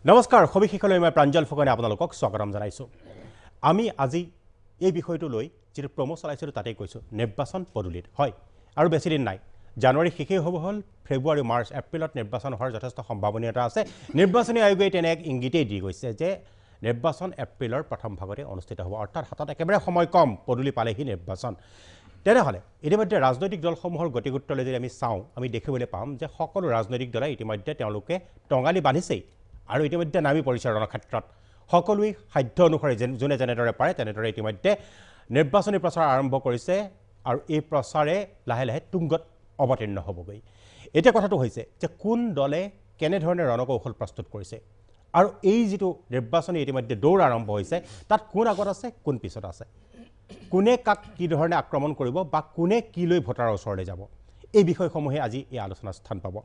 নমস্কাৰ সবিশেষলৈ মই প্ৰাঞ্জল ফুকনে আপোনালোকক স্বাগতম জনাইছোঁ আমি আজি এই বিষয়টো লৈ যেটো প্ৰমো চলাইছিলোঁ তাতেই কৈছোঁ নিৰ্বাচন পদুলিত হয় আৰু বেছি দিন নাই জানুৱাৰী শেষেই হ'ব হ'ল ফেব্ৰুৱাৰী মাৰ্চ এপ্ৰিলত নিৰ্বাচন হোৱাৰ যথেষ্ট সম্ভাৱনীয়তা আছে নিৰ্বাচনী আয়োগে তেনে এক ইংগিতেই দি গৈছে যে নিৰ্বাচন এপ্ৰিলৰ প্ৰথম ভাগতে অনুষ্ঠিত হ'ব অৰ্থাৎ হাতত একেবাৰে সময় কম পদুলি পালেহি নিৰ্বাচন তেনেহ'লে ইতিমধ্যে ৰাজনৈতিক দলসমূহৰ গতিগুত্ৰলৈ যদি আমি চাওঁ আমি দেখিবলৈ পাম যে সকলো ৰাজনৈতিক দলে ইতিমধ্যে তেওঁলোকে টঙালি বান্ধিছেই আৰু ইতিমধ্যে নামি পৰিছে ৰণক্ষেত্ৰত সকলোৱে সাধ্য অনুসৰি যোনে যেনেদৰে পাৰে তেনেদৰে ইতিমধ্যে নিৰ্বাচনী প্ৰচাৰ আৰম্ভ কৰিছে আৰু এই প্ৰচাৰে লাহে লাহে তুংগত অৱতীৰ্ণ হ'বগৈ এতিয়া কথাটো হৈছে যে কোন দলে কেনেধৰণে ৰণকৌশল প্ৰস্তুত কৰিছে আৰু এই যিটো নিৰ্বাচনী ইতিমধ্যে দৌৰ আৰম্ভ হৈছে তাত কোন আগত আছে কোন পিছত আছে কোনে কাক কি ধৰণে আক্ৰমণ কৰিব বা কোনে কি লৈ ভোটাৰৰ ওচৰলৈ যাব এই বিষয়সমূহে আজি এই আলোচনাত স্থান পাব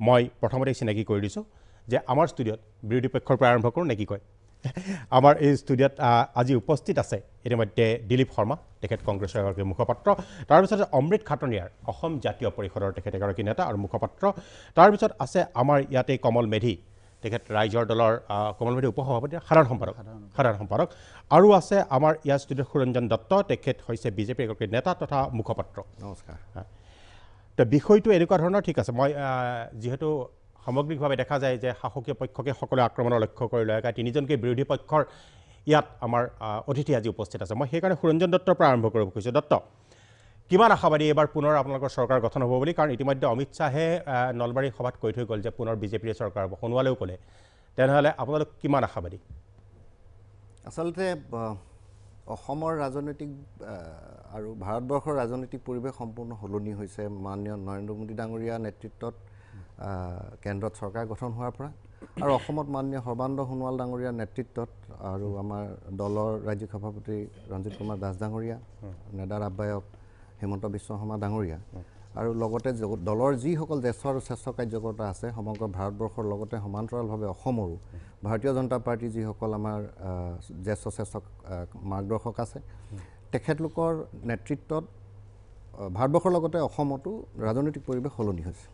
মই প্ৰথমতে চিনাকি কৰি দিছোঁ যে আমাৰ ষ্টুডিঅ'ত বিৰোধী পক্ষৰ পৰা আৰম্ভ কৰোঁ নেকি কয় আমাৰ এই ষ্টুডিঅ'ত আজি উপস্থিত আছে ইতিমধ্যে দিলীপ শৰ্মা তেখেত কংগ্ৰেছৰ এগৰাকী মুখপাত্ৰ তাৰপিছত অমৃত খাটনিয়াৰ অসম জাতীয় পৰিষদৰ তেখেত এগৰাকী নেতা আৰু মুখপাত্ৰ তাৰপিছত আছে আমাৰ ইয়াতে কমল মেধি তেখেত ৰাইজৰ দলৰ কমল মেধি উপসভাপতি সাধাৰণ সম্পাদক আৰু আছে আমাৰ ইয়াৰ ষ্টুডিঅ'ত সুৰঞ্জন দত্ত তেখেত হৈছে বিজেপিৰ এগৰাকী নেতা তথা মুখপাত্ৰ নমস্কাৰ তো বিষয়টো এনেকুৱা ধৰণৰ ঠিক আছে মই যিহেতু সামগ্ৰিকভাৱে দেখা যায় যে শাসকীয় পক্ষকে সকলো আক্ৰমণৰ লক্ষ্য কৰি লৈ তিনিজনকৈ বিৰোধী পক্ষৰ ইয়াত আমাৰ অতিথি আজি উপস্থিত আছে মই সেইকাৰণে সুৰঞ্জন দত্তৰ পৰা আৰম্ভ কৰিব খুজিছোঁ দত্ত কিমান আশাবাদী এইবাৰ পুনৰ আপোনালোকৰ চৰকাৰ গঠন হ'ব বুলি কাৰণ ইতিমধ্যে অমিত শ্বাহে নলবাৰী সভাত কৈ থৈ গ'ল যে পুনৰ বিজেপিৰ চৰকাৰ হ'ব সোণোৱালেও ক'লে তেনেহ'লে আপোনালোক কিমান আশাবাদী আচলতে অসমৰ ৰাজনৈতিক আৰু ভাৰতবৰ্ষৰ ৰাজনৈতিক পৰিৱেশ সম্পূৰ্ণ সলনি হৈছে মাননীয় নৰেন্দ্ৰ মোদী ডাঙৰীয়া নেতৃত্বত কেন্দ্ৰত চৰকাৰ গঠন হোৱাৰ পৰা আৰু অসমত মাননীয় সৰ্বানন্দ সোণোৱাল ডাঙৰীয়াৰ নেতৃত্বত আৰু আমাৰ দলৰ ৰাজ্যিক সভাপতি ৰঞ্জিত কুমাৰ দাস ডাঙৰীয়া নেডাৰ আহ্বায়ক হিমন্ত বিশ্ব শৰ্মা ডাঙৰীয়া আৰু লগতে দলৰ যিসকল জ্যেষ্ঠ আৰু শ্ৰেষ্ঠ কাৰ্যকৰ্তা আছে সমগ্ৰ ভাৰতবৰ্ষৰ লগতে সমান্তৰালভাৱে অসমৰো ভাৰতীয় জনতা পাৰ্টীৰ যিসকল আমাৰ জ্যেষ্ঠ শ্ৰেষ্ঠ মাৰ্গদৰ্শক আছে তেখেতলোকৰ নেতৃত্বত ভাৰতবৰ্ষৰ লগতে অসমতো ৰাজনৈতিক পৰিৱেশ সলনি হৈছে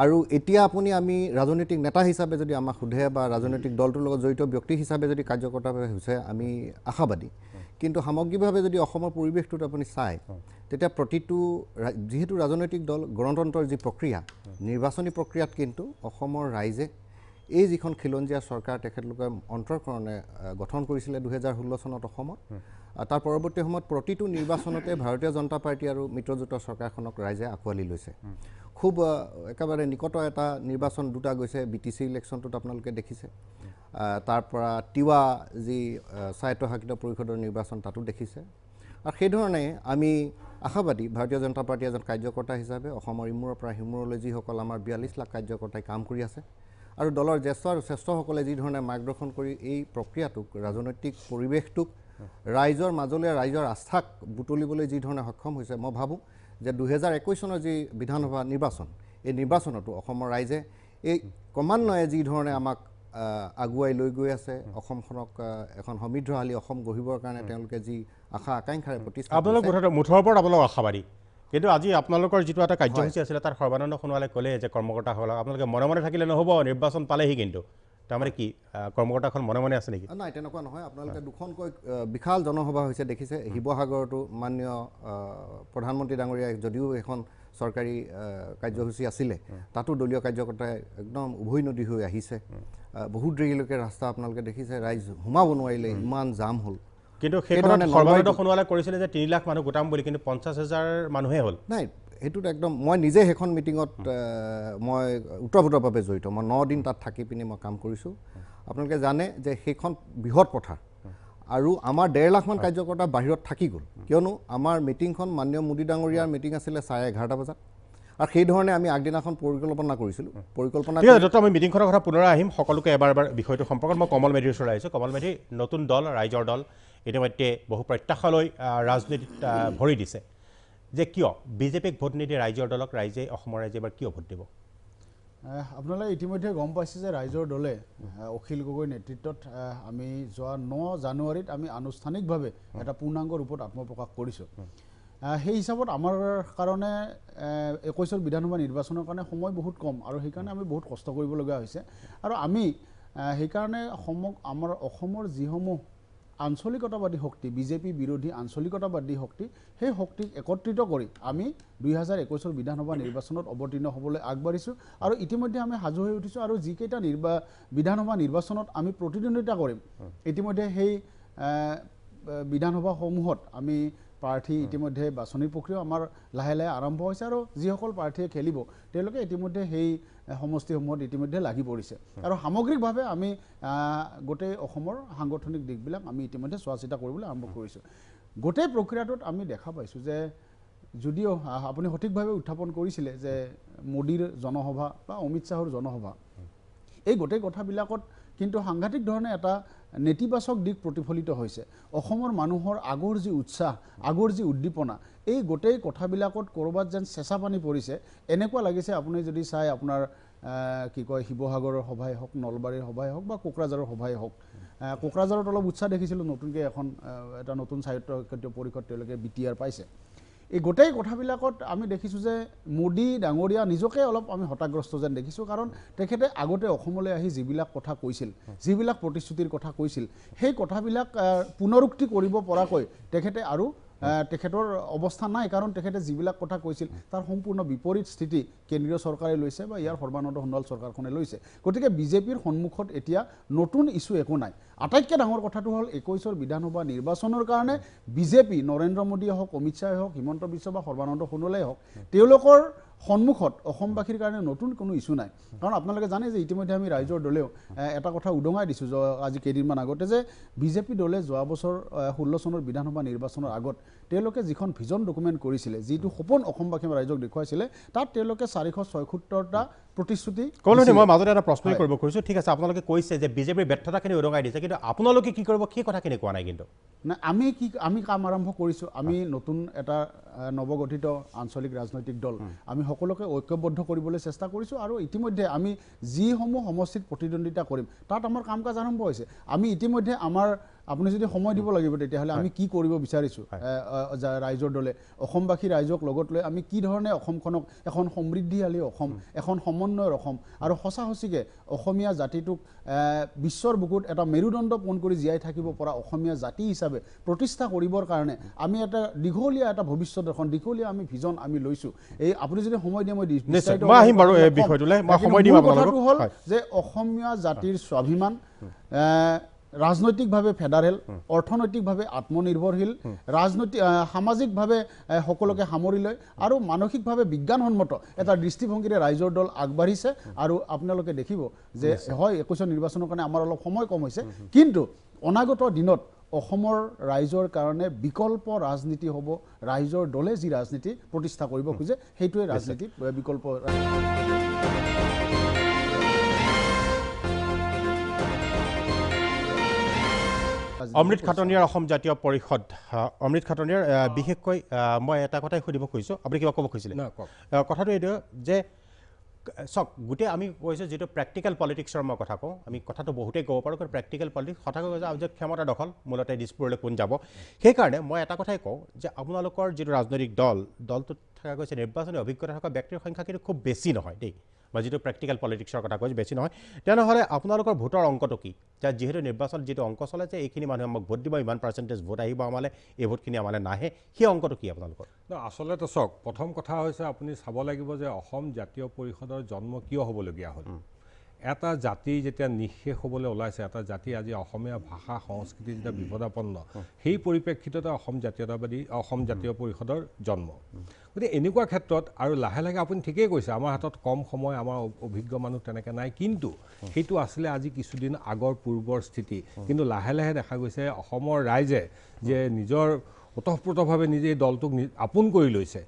আৰু এতিয়া আমি ৰাজনৈতিক নেতা হিচাপে যদি আমাক সোধে বা ৰাজনৈতিক দলটোৰ লগত জড়িত ব্যক্তি হিচাপে যদি কাৰ্যকৰ্তা হৈছে আমি আশাবাদী কিন্তু সামগ্ৰিকভাৱে যদি অসমৰ পৰিৱেশটোত আপুনি চায় তেতিয়া প্ৰতিটো যিহেতু ৰাজনৈতিক দল গণতন্ত্ৰৰ যি প্ৰক্ৰিয়া নিৰ্বাচনী প্ৰক্ৰিয়াত কিন্তু অসমৰ ৰাইজে এই যিখন খিলঞ্জীয়া চৰকাৰ তেখেতলোকে অন্তৰ্কৰণে গঠন কৰিছিলে 2016 চনত অসমত তাৰ পৰৱৰ্তী সময়ত প্ৰতিটো নিৰ্বাচনতে ভাৰতীয় জনতা পাৰ্টি আৰু মিত্ৰজোঁটৰ চৰকাৰখনক ৰাইজে আঁকোৱালি লৈছে খুব একেবাৰে নিকট এটা নিৰ্বাচন দুটা গৈছে বিটিচি ইলেকশ্যনটোত আপোনালোকে দেখিছে তাৰ পৰা তিৱা যি স্বায়ত্তশাসিত পৰিষদৰ নিৰ্বাচন তাতো দেখিছে আৰু সেইধৰণে আমি আশাবাদী ভাৰতীয় জনতা পাৰ্টী এজন কাৰ্যকৰ্তা হিচাপে অসমৰ ইমূৰৰ পৰা সিমূৰলৈ যিসকল আমাৰ 42 লাখ কাৰ্যকৰ্তাই কাম কৰি আছে আৰু দলৰ জ্যেষ্ঠ আৰু শ্ৰেষ্ঠসকলে যি ধৰণে মাৰ্গদৰ্শন কৰি এই প্ৰক্ৰিয়াটোক ৰাজনৈতিক পৰিৱেশটোক ৰাইজৰ মাজলৈ ৰাইজৰ আস্থাক বুটলিবলৈ যি ধৰণে সক্ষম হৈছে মই ভাবোঁ যে 2021 চনৰ যি বিধানসভা নিৰ্বাচন এই নিৰ্বাচনতো অসমৰ ৰাইজে এই ক্ৰমান্বয়ে যি ধৰণে আমাক আগুৱাই লৈ গৈ আছে অসমখনক এখন সমৃদ্ধশালী অসম গঢ়িবৰ কাৰণে তেওঁলোকে যি আশা আকাংক্ষাৰে প্ৰতিষ্ঠা আপোনালোক মুঠৰ ওপৰত আপোনালোক আশাবাদী কিন্তু আজি আপোনালোকৰ যিটো এটা কাৰ্যসূচী আছিলে তাত সৰ্বানন্দ সোণোৱালে ক'লে যে কৰ্মকৰ্তাসকলক আপোনালোকে মনে মনে থাকিলে নহ'ব নিৰ্বাচন পালেহি কিন্তু তাৰমানে কি কৰ্মকৰ্তাখন মনে মনে আছে নেকি নাই তেনেকুৱা নহয় আপোনালোকে দুখনকৈ বিশাল জনসভা হৈছে দেখিছে শিৱসাগৰতো মাননীয় প্ৰধানমন্ত্ৰী ডাঙৰীয়া যদিও এখন চৰকাৰী কাৰ্যসূচী আছিলে তাতো দলীয় কাৰ্যকৰ্তাই একদম উভৈনদী হৈ আহিছে বহুত দেৰিলৈকে ৰাস্তা আপোনালোকে দেখিছে ৰাইজ সোমাব নোৱাৰিলে ইমান জাম হ'ল কিন্তু সেইকাৰণে সৰ্বানন্দ সোণোৱালে কৰিছিলে যে 3 লাখ মানুহ গোটাম বুলি কিন্তু 50,000 মানুহে হ'ল নাই সেইটোত একদম মই নিজে সেইখন মিটিঙত মই ওতঃপ্ৰোতভাৱে জড়িত মই 9 দিন তাত থাকি পিনি মই কাম কৰিছোঁ আপোনালোকে জানে যে সেইখন বৃহৎ পথাৰ আৰু আমাৰ 1.5 লাখ মান কাৰ্যকৰ্তা বাহিৰত থাকি গ'ল কিয়নো আমাৰ মিটিংখন মাননীয় মোদী ডাঙৰীয়াৰ মিটিং আছিলে 11:30 বজাত আৰু সেই ধৰণে আমি আগদিনাখন পৰিকল্পনা কৰিছিলোঁ দত্ত আমি মিটিংখনৰ কথা পুনৰ আহিম সকলোকে এবাৰ বিষয়টো সম্পৰ্কত মই কমল মেধিৰ ওচৰলৈ আহিছোঁ কমল মেধি নতুন দল ৰাইজৰ দল ইতিমধ্যে বহু প্ৰত্যাশালৈ ৰাজনীতিত ভৰি দিছে যে কিয় বিজেপিক ভোট নিদি ৰাইজৰ দলক ৰাইজে অসমৰ ৰাইজে এবাৰ কিয় ভোট দিব আপোনালোকে ইতিমধ্যে গম পাইছে যে ৰাইজৰ দলে অখিল গগৈ নেতৃত্বত আমি যোৱা 9 জানুৱাৰীত আমি আনুষ্ঠানিকভাৱে এটা পূৰ্ণাংগ ৰূপত আত্মপ্ৰকাশ কৰিছোঁ সেই হিচাপত আমাৰ কাৰণে 21 বিধানসভা নিৰ্বাচনৰ কাৰণে সময় বহুত কম আৰু সেইকাৰণে আমি বহুত কষ্ট কৰিবলগীয়া হৈছে আৰু আমি সেইকাৰণে আমাৰ অসমৰ যিসমূহ আঞ্চলিকতাবাদী শক্তি বিজেপি বিৰোধী আঞ্চলিকতাবাদী শক্তি সেই শক্তিক একত্ৰিত কৰি আমি 2021 বিধানসভা নিৰ্বাচনত অৱতীৰ্ণ হ'বলৈ আগবাঢ়িছোঁ আৰু ইতিমধ্যে আমি সাজু হৈ উঠিছোঁ আৰু যিকেইটা বিধানসভা নিৰ্বাচনত আমি প্ৰতিদ্বন্দ্বিতা কৰিম ইতিমধ্যে সেই বিধানসভাসমূহত আমি প্ৰাৰ্থী ইতিমধ্যে বাছনিৰ প্ৰক্ৰিয়া আমাৰ লাহে লাহে আৰম্ভ হৈছে আৰু যিসকল প্ৰাৰ্থীয়ে খেলিব তেওঁলোকে ইতিমধ্যে সেই সমষ্টিসমূহত ইতিমধ্যে লাগি পৰিছে আৰু সামগ্ৰিকভাৱে আমি গোটেই অসমৰ সাংগঠনিক দিশবিলাক আমি ইতিমধ্যে চোৱা চিতা কৰিবলৈ আৰম্ভ কৰিছোঁ গোটেই প্ৰক্ৰিয়াটোত আমি দেখা পাইছোঁ যে যদিও আপুনি সঠিকভাৱে উত্থাপন কৰিছিলে যে মোদীৰ জনসভা বা অমিত শ্বাহৰ জনসভা এই গোটেই কথাবিলাকত কিন্তু সাংঘাতিক ধৰণে এটা নেতিবাচক দিশ প্ৰতিফলিত হৈছে অসমৰ মানুহৰ আগৰ যি উৎসাহ আগৰ যি উদ্দীপনা এই গোটেই কথাবিলাকত ক'ৰবাত যেন চেঁচা পানী পৰিছে এনেকুৱা লাগিছে আপুনি যদি চাই আপোনাৰ কি কয় শিৱসাগৰৰ সভাই হওক নলবাৰীৰ সভাই হওক বা কোকৰাঝাৰৰ সভাই হওক কোকৰাঝাৰত অলপ উৎসাহ দেখিছিলোঁ নতুনকৈ এটা নতুন সাহিত্য পৰিষদ তেওঁলোকে BTR পাইছে এই গোটেই কথাবিলাকত আমি দেখিছোঁ যে মোদী ডাঙৰীয়া নিজকে অলপ আমি হতাগ্ৰস্ত যেন দেখিছোঁ কাৰণ তেখেতে আগতে অসমলৈ আহি যিবিলাক কথা কৈছিল যিবিলাক প্ৰতিশ্ৰুতিৰ কথা কৈছিল সেই কথাবিলাক পুনৰুক্তি কৰিব পৰাকৈ তেখেতে আৰু তেখেতৰ অৱস্থা নাই কাৰণ তেখেতে যিবিলাক কথা কৈছিল তাৰ সম্পূৰ্ণ বিপৰীত স্থিতি কেন্দ্ৰীয় চৰকাৰে লৈছে বা ইয়াৰ সৰ্বানন্দ সোণোৱাল চৰকাৰখনে লৈছে গতিকে বিজেপিৰ সন্মুখত এতিয়া নতুন ইছ্যু একো নাই আটাইতকৈ ডাঙৰ কথাটো হ'ল 21 বিধানসভা নিৰ্বাচনৰ কাৰণে বিজেপি নৰেন্দ্ৰ মোদীয়ে হওক অমিত শ্বাহে হওক হিমন্ত বিশ্ব বা সৰ্বানন্দ সোণোৱালেই হওক তেওঁলোকৰ সন্মুখত অসমবাসীৰ কাৰণে নতুন কোনো ইছ্যু নাই কাৰণ আপোনালোকে জানে যে ইতিমধ্যে আমি ৰাইজৰ দলেও এটা কথা উদঙাই দিছোঁ আজি কেইদিনমান আগতে যে বিজেপি দলে যোৱা বছৰ 16 চনৰ বিধানসভা নিৰ্বাচনৰ আগত তেওঁলোকে যিখন ভিজন ডকুমেণ্ট কৰিছিলে যিটো সপোন অসমবাসীয়ে ৰাইজক দেখুৱাইছিলে তাত তেওঁলোকে 477টা প্ৰতিশ্ৰুতি কলনি মই মাজতে এটা প্ৰশ্ন কৰিব খুজিছোঁ ঠিক আছে আপোনালোকে কৈছে যে বিজেপিৰ ব্যৰ্থতাখিনি উদঙাই দিছে কিন্তু আপোনালোকে কি কৰিব সেই কথাখিনি কোৱা নাই কিন্তু না আমি কাম আৰম্ভ কৰিছোঁ আমি নতুন এটা নৱগঠিত আঞ্চলিক ৰাজনৈতিক দল আমি সকলোকে ঐক্যবদ্ধ কৰিবলৈ চেষ্টা কৰিছোঁ আৰু ইতিমধ্যে আমি যিসমূহ সমষ্টিত প্ৰতিদ্বন্দ্বিতা কৰিম তাত আমাৰ কাম কাজ আৰম্ভ হৈছে আমি ইতিমধ্যে আপুনি যদি সময় দিব লাগিব তেতিয়াহ'লে আমি কি কৰিব বিচাৰিছোঁ ৰাইজৰ দলে অসমবাসী ৰাইজক লগত লৈ আমি কি ধৰণে অসমখনক এখন সমৃদ্ধিশালী অসম এখন সমন্বয়ৰ অসম আৰু সঁচাসঁচিকৈ অসমীয়া জাতিটোক বিশ্বৰ বুকুত এটা মেৰুদণ্ড পোন কৰি জীয়াই থাকিব পৰা অসমীয়া জাতি হিচাপে প্ৰতিষ্ঠা কৰিবৰ কাৰণে আমি এটা দীঘলীয়া এটা ভৱিষ্যত এখন দীঘলীয়া আমি ভিজন আমি লৈছোঁ এই আপুনি যদি সময় দিয়ে মই আহিম বাৰু এই বিষয়টোলৈ মই সময় দিম আপোনালোকক হ'ল যে অসমীয়া জাতিৰ স্বাভিমান ৰাজনৈতিকভাৱে ফেডাৰেল অৰ্থনৈতিকভাৱে আত্মনিৰ্ভৰশীল সামাজিকভাৱে সকলোকে সামৰি লয় আৰু মানসিকভাৱে বিজ্ঞানসন্মত এটা দৃষ্টিভংগীৰে ৰাইজৰ দল আগবাঢ়িছে আৰু আপোনালোকে দেখিব যে হয় 21 নিৰ্বাচনৰ কাৰণে আমাৰ অলপ সময় কম হৈছে কিন্তু অনাগত দিনত অসমৰ ৰাইজৰ কাৰণে বিকল্প ৰাজনীতি হ'ব ৰাইজৰ দলে যি ৰাজনীতি প্ৰতিষ্ঠা কৰিব খোজে সেইটোৱে ৰাজনীতি বিকল্প অমৃত খাটনিয়াৰ অসম জাতীয় পৰিষদ অমৃত খাটনিয়াৰ বিশেষকৈ মই এটা কথাই সুধিব খুজিছোঁ আপুনি কিবা ক'ব খুজিছিলে কথাটো এইটো যে চাওক গোটেই আমি কৈছোঁ যিটো প্ৰেক্টিকেল পলিটিক্সৰ মই কথা কওঁ আমি কথাটো বহুতেই ক'ব পাৰোঁ কাৰণ প্ৰেক্টিকেল পলিটিক্স কথা কৈ যে ক্ষমতা দখল মূলতে দিছপুৰলৈ কোন যাব সেইকাৰণে মই এটা কথাই কওঁ যে আপোনালোকৰ যিটো ৰাজনৈতিক দলটোত থকা গৈছে নিৰ্বাচনী অভিজ্ঞতা থকা ব্যক্তিৰ সংখ্যা কিন্তু খুব বেছি নহয় দেই বা যিটো প্ৰেক্টিকেল পলিটিক্সৰ কথা কৈছোঁ বেছি নহয় তেনেহ'লে আপোনালোকৰ ভোটৰ অংকটো কি যে যিহেতু নিৰ্বাচনত যিটো অংক চলে যে এইখিনি মানুহে আমাক ভোট দিব ইমান পাৰ্চেণ্টেজ ভোট আহিব আমালৈ এই ভোটখিনি আমালৈ নাহে সেই অংকটো কি আপোনালোকৰ আচলতে চাওক প্ৰথম কথা হৈছে আপুনি চাব লাগিব যে অসম জাতীয় পৰিষদৰ জন্ম কিয় হ'বলগীয়া হ'ল এটা জাতি যেতিয়া নিঃশেষ হ'বলৈ ওলাইছে এটা জাতি আজি অসমীয়া ভাষা সংস্কৃতি যেতিয়া বিপদাপন্ন সেই পৰিপ্ৰেক্ষিততে অসম জাতীয় পৰিষদৰ জন্ম গতিকে এনেকুৱা ক্ষেত্ৰত আৰু লাহে লাহে আপুনি ঠিকেই কৈছে আমাৰ হাতত কম সময় আমাৰ অভিজ্ঞ মানুহ তেনেকৈ নাই কিন্তু সেইটো আছিলে আজি কিছুদিন আগৰ পূৰ্বৰ স্থিতি কিন্তু লাহে লাহে দেখা গৈছে অসমৰ ৰাইজে যে নিজৰ ওতঃপ্ৰোতভাৱে নিজে এই দলটোক আপোন কৰি লৈছে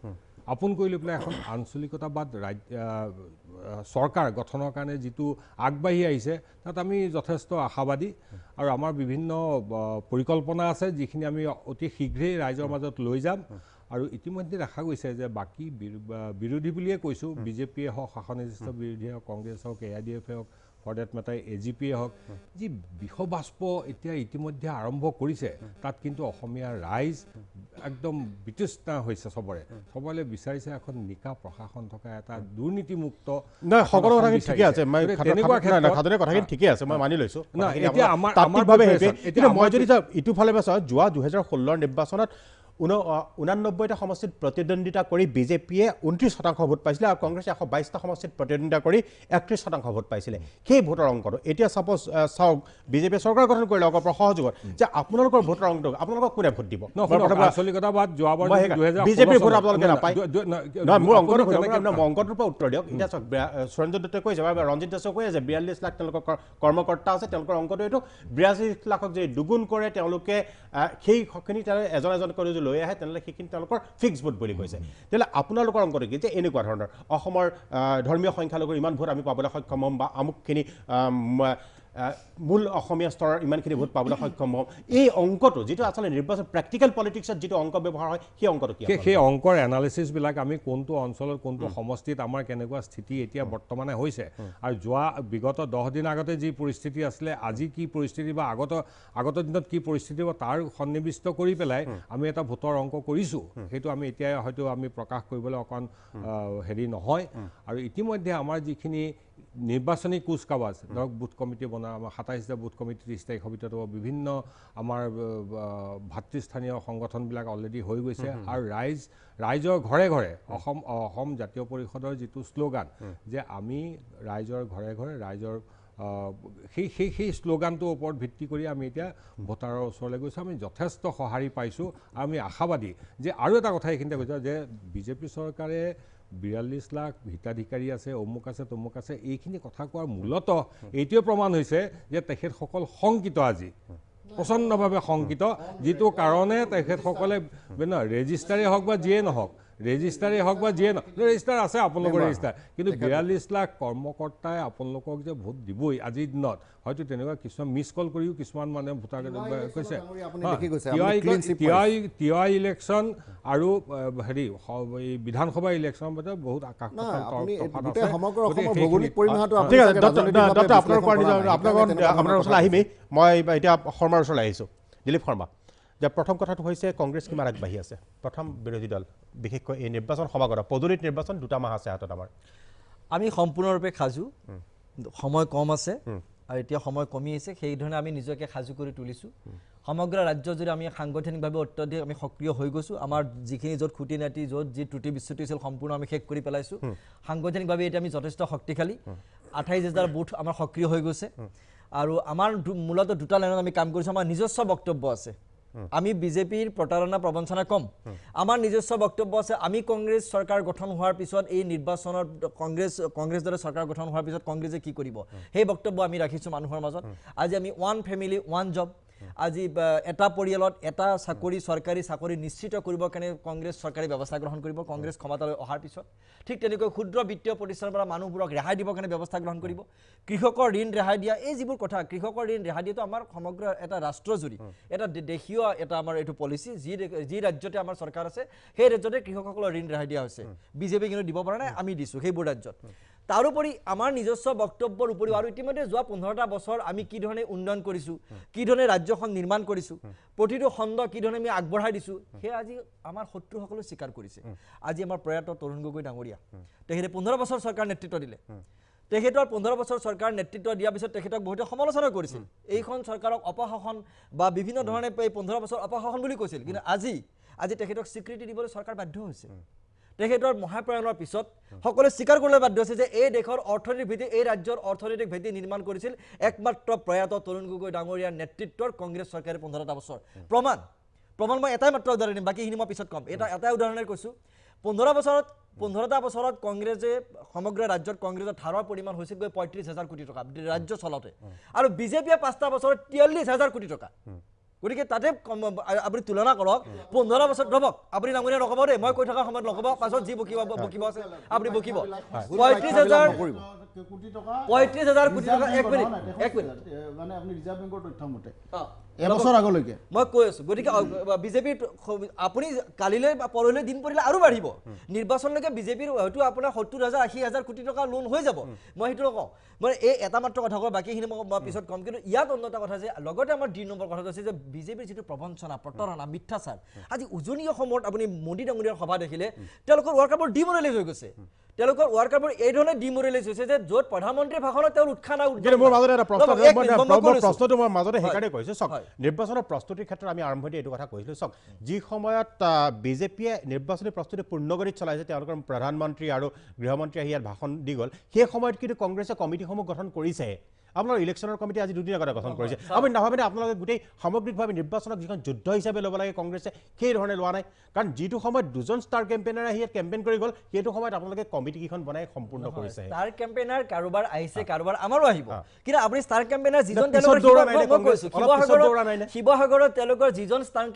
আপোন কৰি লৈ পেলাই এখন আঞ্চলিকতাবাদ চৰকাৰ গঠনৰ কাৰণে যিটো আগবাঢ়ি আহিছে তাত আমি যথেষ্ট আশাবাদী আৰু আমাৰ বিভিন্ন পৰিকল্পনা আছে যিখিনি আমি অতি শীঘ্ৰেই ৰাইজৰ মাজত লৈ যাম আৰু ইতিমধ্যে দেখা গৈছে যে বাকী বিৰোধী বুলিয়ে কৈছোঁ বিজেপিয়ে হওক শাসনাধিষ্ঠ বিৰোধী হওক কংগ্ৰেছ হওক AIDF হওক ফৰ ডেট মেটাৰ AGPয়ে হওক যি বিষবাষ্প এতিয়া ইতিমধ্যে আৰম্ভ কৰিছে তাত কিন্তু অসমীয়া ৰাইজ একদম বিতৃষ্ণা হৈছে সবৰে বিচাৰিছে এখন নিকা প্ৰশাসন থকা এটা দুৰ্নীতিমুক্ত নাই সকলো কথাখিনি ঠিকে আছে মই তেনেকুৱা খাদনে কথাখিনি ঠিকে আছে মই মানি লৈছোঁ এতিয়া আমাৰ এতিয়া মই যদি ইটো ফালে চাওঁ যোৱা 2016 নিৰ্বাচনত 89টা সমষ্টিত প্ৰতিদ্বন্দ্বিতা কৰি বিজেপিয়ে 29% ভোট পাইছিলে আৰু কংগ্ৰেছে 122টা সমষ্টিত প্ৰতিদ্বন্দ্বিতা কৰি 31% ভোট পাইছিলে সেই ভোটৰ অংকটো এতিয়া ছাপ'জ চাওক বিজেপিয়ে চৰকাৰ গঠন কৰিলে অকল সহযোগত যে আপোনালোকৰ ভোটৰ অংকটো আপোনালোকক কোনে ভোট দিব বিজেপিৰ ভোট আপোনালোকে নাপায় নহয় মোৰ অংকটোৰ পৰা উত্তৰ দিয়ক এতিয়া চাওক সুৰেন্দ্ৰ দত্তই কৈছে বা ৰঞ্জিত দাসে কৈ আছে 42 লাখ তেওঁলোকৰ কৰ্মকৰ্তা আছে তেওঁলোকৰ অংকটো এইটো 82 লাখক যদি দুগুণ কৰে তেওঁলোকে সেইখিনি এজন এজন কৰি লৈ আহে তেনেহ'লে সেইখিনি তেওঁলোকৰ ফিক্স ভোট বুলি কৈছে তেতিয়াহ'লে আপোনালোকৰ অংকটো কি যে এনেকুৱা ধৰণৰ অসমৰ ধৰ্মীয় সংখ্যালঘুৰ ইমান ভোট আমি পাবলৈ সক্ষম হ'ম বা আমুকখিনি মূল অসমীয়া স্তৰৰ ইমানখিনি ভোট পাবলৈ সক্ষম হ'ম এই অংকটো যিটো আচলতে নিৰ্বাচন প্ৰেক্টিকেল পলিটিক্সত যিটো অংক ব্যৱহাৰ হয় সেই অংকটো কি সেই অংকৰ এনালিচিছবিলাক আমি কোনটো অঞ্চলত কোনটো সমষ্টিত আমাৰ কেনেকুৱা স্থিতি এতিয়া বৰ্তমানে হৈছে আৰু যোৱা বিগত 10 দিন আগতে যি পৰিস্থিতি আছিলে আজি কি পৰিস্থিতি বা আগত দিনত কি পৰিস্থিতি বা তাৰ সন্নিৱিষ্ট কৰি পেলাই আমি এটা ভোটৰ অংক কৰিছোঁ সেইটো আমি এতিয়া হয়তো আমি প্ৰকাশ কৰিবলৈ অকণ হেৰি নহয় আৰু ইতিমধ্যে আমাৰ যিখিনি নিৰ্বাচনী কুচকাৱাজ ধৰক বুথ কমিটি বনাই আমাৰ 27টা বুথ কমিটি 30 তাৰিখৰ ভিতৰত বিভিন্ন আমাৰ ভাতৃস্থানীয় সংগঠনবিলাক অলৰেডি হৈ গৈছে আৰু ৰাইজৰ ঘৰে ঘৰে অসম জাতীয় পৰিষদৰ যিটো শ্লোগান যে আমি ৰাইজৰ ঘৰে ঘৰে ৰাইজৰ সেই শ্লোগানটোৰ ওপৰত ভিত্তি কৰি আমি এতিয়া ভোটাৰৰ ওচৰলৈ গৈছোঁ আমি যথেষ্ট সঁহাৰি পাইছোঁ আৰু আমি আশাবাদী যে আৰু এটা কথা এইখিনিতে কৈছোঁ যে বিজেপি চৰকাৰে 42 লাখ হিতাধিকাৰী আছে অমুক আছে তমুক আছে এইখিনি কথা কোৱাৰ মূলত এইটোৱে প্ৰমাণ হৈছে যে তেখেতসকল শংকিত আজি প্ৰচণ্ডভাৱে শংকিত যিটো কাৰণে তেখেতসকলে ৰেজিষ্টাৰেই হওক বা যিয়ে নহওক ৰেজিষ্টাৰেই হওক বা যিয়ে নহওক ৰেজিষ্টাৰ আছে আপোনালোকৰ ৰেজিষ্টাৰ কিন্তু 42 লাখ কৰ্মকৰ্তাই আপোনালোকক যে ভোট দিবই আজিৰ দিনত হয়তো তেনেকুৱা কিছুমান মিছ কল কৰিও কিছুমান মানুহে ভোটাৰ কৈছে তিৱা ইলেকশ্যন আৰু হেৰি বিধানসভা ইলেকশ্যনৰ মাজত বহুত আকাশ আপোনাৰ ওচৰলৈ আহিমেই মই এতিয়া শৰ্মাৰ ওচৰলৈ আহিছোঁ দিলীপ শৰ্মা যে প্ৰথম কথাটো হৈছে কংগ্ৰেছ কিমান আগবাঢ়ি আছে প্ৰথম বিৰোধী দল বিশেষকৈ এই নিৰ্বাচন সমাগত পদূলিত নিৰ্বাচন 2টা মাহ আছে হাতত আমাৰ আমি সম্পূৰ্ণৰূপে সাজু সময় কম আছে আৰু এতিয়া সময় কমি আহিছে সেই ধৰণে আমি নিজকে সাজু কৰি তুলিছোঁ সমগ্ৰ ৰাজ্য জুৰি আমি সাংগঠনিকভাৱে অত্যধিক আমি সক্ৰিয় হৈ গৈছোঁ আমাৰ যিখিনি য'ত খুঁটি নাটি য'ত যি ত্ৰুটি বিচ্যুতি আছিল সম্পূৰ্ণ আমি শেষ কৰি পেলাইছোঁ সাংগঠনিকভাৱে এতিয়া আমি যথেষ্ট শক্তিশালী 28,000 বুথ আমাৰ সক্ৰিয় হৈ গৈছে আৰু আমাৰ মূলত 2টা লাইনত আমি কাম কৰিছোঁ আমাৰ নিজস্ব বক্তব্য আছে আমি বিজেপিৰ প্ৰতাৰণা প্ৰবঞ্চনা কম আমাৰ নিজস্ব বক্তব্য আছে আমি কংগ্ৰেছ চৰকাৰ গঠন হোৱাৰ পিছত এই নিৰ্বাচনত কংগ্ৰেছ দলে চৰকাৰ গঠন হোৱাৰ পিছত কংগ্ৰেছে কি কৰিব সেই বক্তব্য আমি ৰাখিছোঁ মানুহৰ মাজত আজি আমি ওৱান ফেমিলি ওৱান জব আজি এটা পৰিয়ালত এটা চাকৰি চৰকাৰী চাকৰি নিশ্চিত কৰিবৰ কাৰণে কংগ্ৰেছ চৰকাৰী ব্যৱস্থা গ্ৰহণ কৰিব কংগ্ৰেছ ক্ষমতালৈ অহাৰ পিছত ঠিক তেনেকৈ ক্ষুদ্ৰ বিত্তীয় প্ৰতিষ্ঠানৰ পৰা মানুহবোৰক ৰেহাই দিবৰ কাৰণে ব্যৱস্থা গ্ৰহণ কৰিব কৃষকৰ ঋণ ৰেহাই দিয়া এই যিবোৰ কথা কৃষকৰ ঋণ ৰেহাই দিয়াটো আমাৰ সমগ্ৰ এটা ৰাষ্ট্ৰজুৰি এটা দেশীয় এটা আমাৰ এইটো পলিচি যি ৰাজ্যতে আমাৰ চৰকাৰ আছে সেই ৰাজ্যতে কৃষকসকলৰ ঋণ ৰেহাই দিয়া হৈছে বিজেপি কিন্তু দিব পৰা নাই আমি দিছোঁ সেইবোৰ ৰাজ্যত তাৰোপৰি আমাৰ নিজস্ব বক্তব্যৰ উপৰিও আৰু ইতিমধ্যে যোৱা 15টা বছৰ আমি কি ধৰণে উন্নয়ন কৰিছোঁ কি ধৰণে ৰাজ্যখন নিৰ্মাণ কৰিছোঁ প্ৰতিটো খণ্ড কি ধৰণে আমি আগবঢ়াই দিছোঁ সেই আজি আমাৰ শত্ৰুসকলে স্বীকাৰ কৰিছে আজি আমাৰ প্ৰয়াত তৰুণ গগৈ ডাঙৰীয়া তেখেতে 15 বছৰ চৰকাৰ নেতৃত্ব দিলে তেখেতৰ 15 বছৰ চৰকাৰ নেতৃত্ব দিয়াৰ পিছত তেখেতক বহুতে সমালোচনা কৰিছিল এইখন চৰকাৰক অপশাসন বা বিভিন্ন ধৰণে এই 15 বছৰ অপশাসন বুলি কৈছিল কিন্তু আজি তেখেতক স্বীকৃতি দিবলৈ চৰকাৰ বাধ্য হৈছে তেখেতৰ মহাপ্ৰয়াণৰ পিছত সকলোৱে স্বীকাৰ কৰিবলৈ বাধ্য হৈছে যে এই দেশৰ অৰ্থনৈতিক ভিত্তি এই ৰাজ্যৰ অৰ্থনৈতিক ভিত্তি নিৰ্মাণ কৰিছিল একমাত্ৰ প্ৰয়াত তৰুণ গগৈ ডাঙৰীয়াৰ নেতৃত্বৰ কংগ্ৰেছ চৰকাৰে 15টা বছৰ প্ৰমাণ মই এটাই মাত্ৰ উদাহৰণ দিম বাকীখিনি মই পিছত কম এটাই উদাহৰণে কৈছোঁ 15টা বছৰত কংগ্ৰেছে সমগ্ৰ ৰাজ্যত কংগ্ৰেছৰ ধাৰৰ পৰিমাণ হৈছিল গৈ 35,000 কোটি টকা ৰাজ্য চলাওঁতে আৰু বিজেপিয়ে 5টা বছৰত 43,000 কোটি টকা গতিকে তাতে আপুনি তুলনা কৰক 15 বছৰ ৰ'বক আপুনি ডাঙৰীয়া নক'ব দেই মই কৈ থকা সময়ত নক'ব পাছত যি বকিব আছে আপুনি বকিব 35,000 কোটি টকা 1 মিনিট মানে আপুনি ৰিজাৰ্ভ বেংকৰ তথ্য মতে এবছৰ আগলৈকে মই কৈ আছোঁ গতিকে বিজেপিৰ আপুনি কালিলৈ বা পৰহিলৈ দিন পৰিলে আৰু বাঢ়িব নিৰ্বাচনলৈকে বিজেপিৰ হয়তো আপোনাৰ 70,000 80,000 কোটি টকা লোন হৈ যাব মই সেইটো নকওঁ মই এই এটা মাত্ৰ কথা কওঁ বাকীখিনি মই পিছত ক'ম কিন্তু ইয়াত অন্য এটা কথা যে লগতে আমাৰ 2 নম্বৰ কথাটো আছে যে বিজেপিৰ যিটো প্ৰবঞ্চনা প্ৰতাৰণা মিথ্যাচাৰ আজি উজনি অসমত আপুনি মোদী ডাঙৰীয়াৰ সভা দেখিলে তেওঁলোকৰ ৱৰ্কাৰবোৰ ডিমৰেলাইজ হৈ গৈছে তেওঁলোকৰ ৱৰ্কাৰবোৰ এই ধৰণে ডিমৰেলাইজ হৈছে যে য'ত প্ৰধানমন্ত্ৰীৰ ভাষণত তেওঁৰ উৎসাহ নাই মোৰ মাজতে এটা প্ৰশ্নটো মই মাজতে সেইকাৰণে কৈছোঁ চাওক নিৰ্বাচনৰ প্ৰস্তুতিৰ ক্ষেত্ৰত আমি আৰম্ভণিতে এইটো কথা কৈছিলোঁ চাওক যি সময়ত বিজেপিয়ে নিৰ্বাচনী প্ৰস্তুতি পূৰ্ণগতিত চলাইছে তেওঁলোকৰ প্ৰধানমন্ত্ৰী আৰু গৃহমন্ত্ৰী আহি ইয়াত ভাষণ দি গ'ল সেই সময়ত কিন্তু কংগ্ৰেছে কমিটিসমূহ গঠন কৰিছেহে আপোনাৰ ইলেকশ্যনৰ কমিটি আজি 2 দিন আগতে গঠন কৰিছে আপুনি নাভাবেনে আপোনালোকে গোটেই সামগ্ৰিকভাৱে নিৰ্বাচনক যিখন যুদ্ধ হিচাপে ল'ব লাগে কংগ্ৰেছে সেই ধৰণে লোৱা নাই কাৰণ যিটো সময়ত 2জন ষ্টাৰ কেম্পেইনাৰ আহি ইয়াত কেম্পেইন কৰি গ'ল সেইটো সময়ত আপোনালোকে কমিটিকেইখন বনাই সম্পূৰ্ণ কৰিছে ষ্টাৰ কেম্পেইনাৰ কাৰোবাৰ আহিছে কাৰোবাৰ আমাৰো আহিব কিন্তু আপুনি ষ্টাৰ কেম্পেইনাৰ যিজন শিৱসাগৰত তেওঁলোকৰ যিজন ষ্টাৰ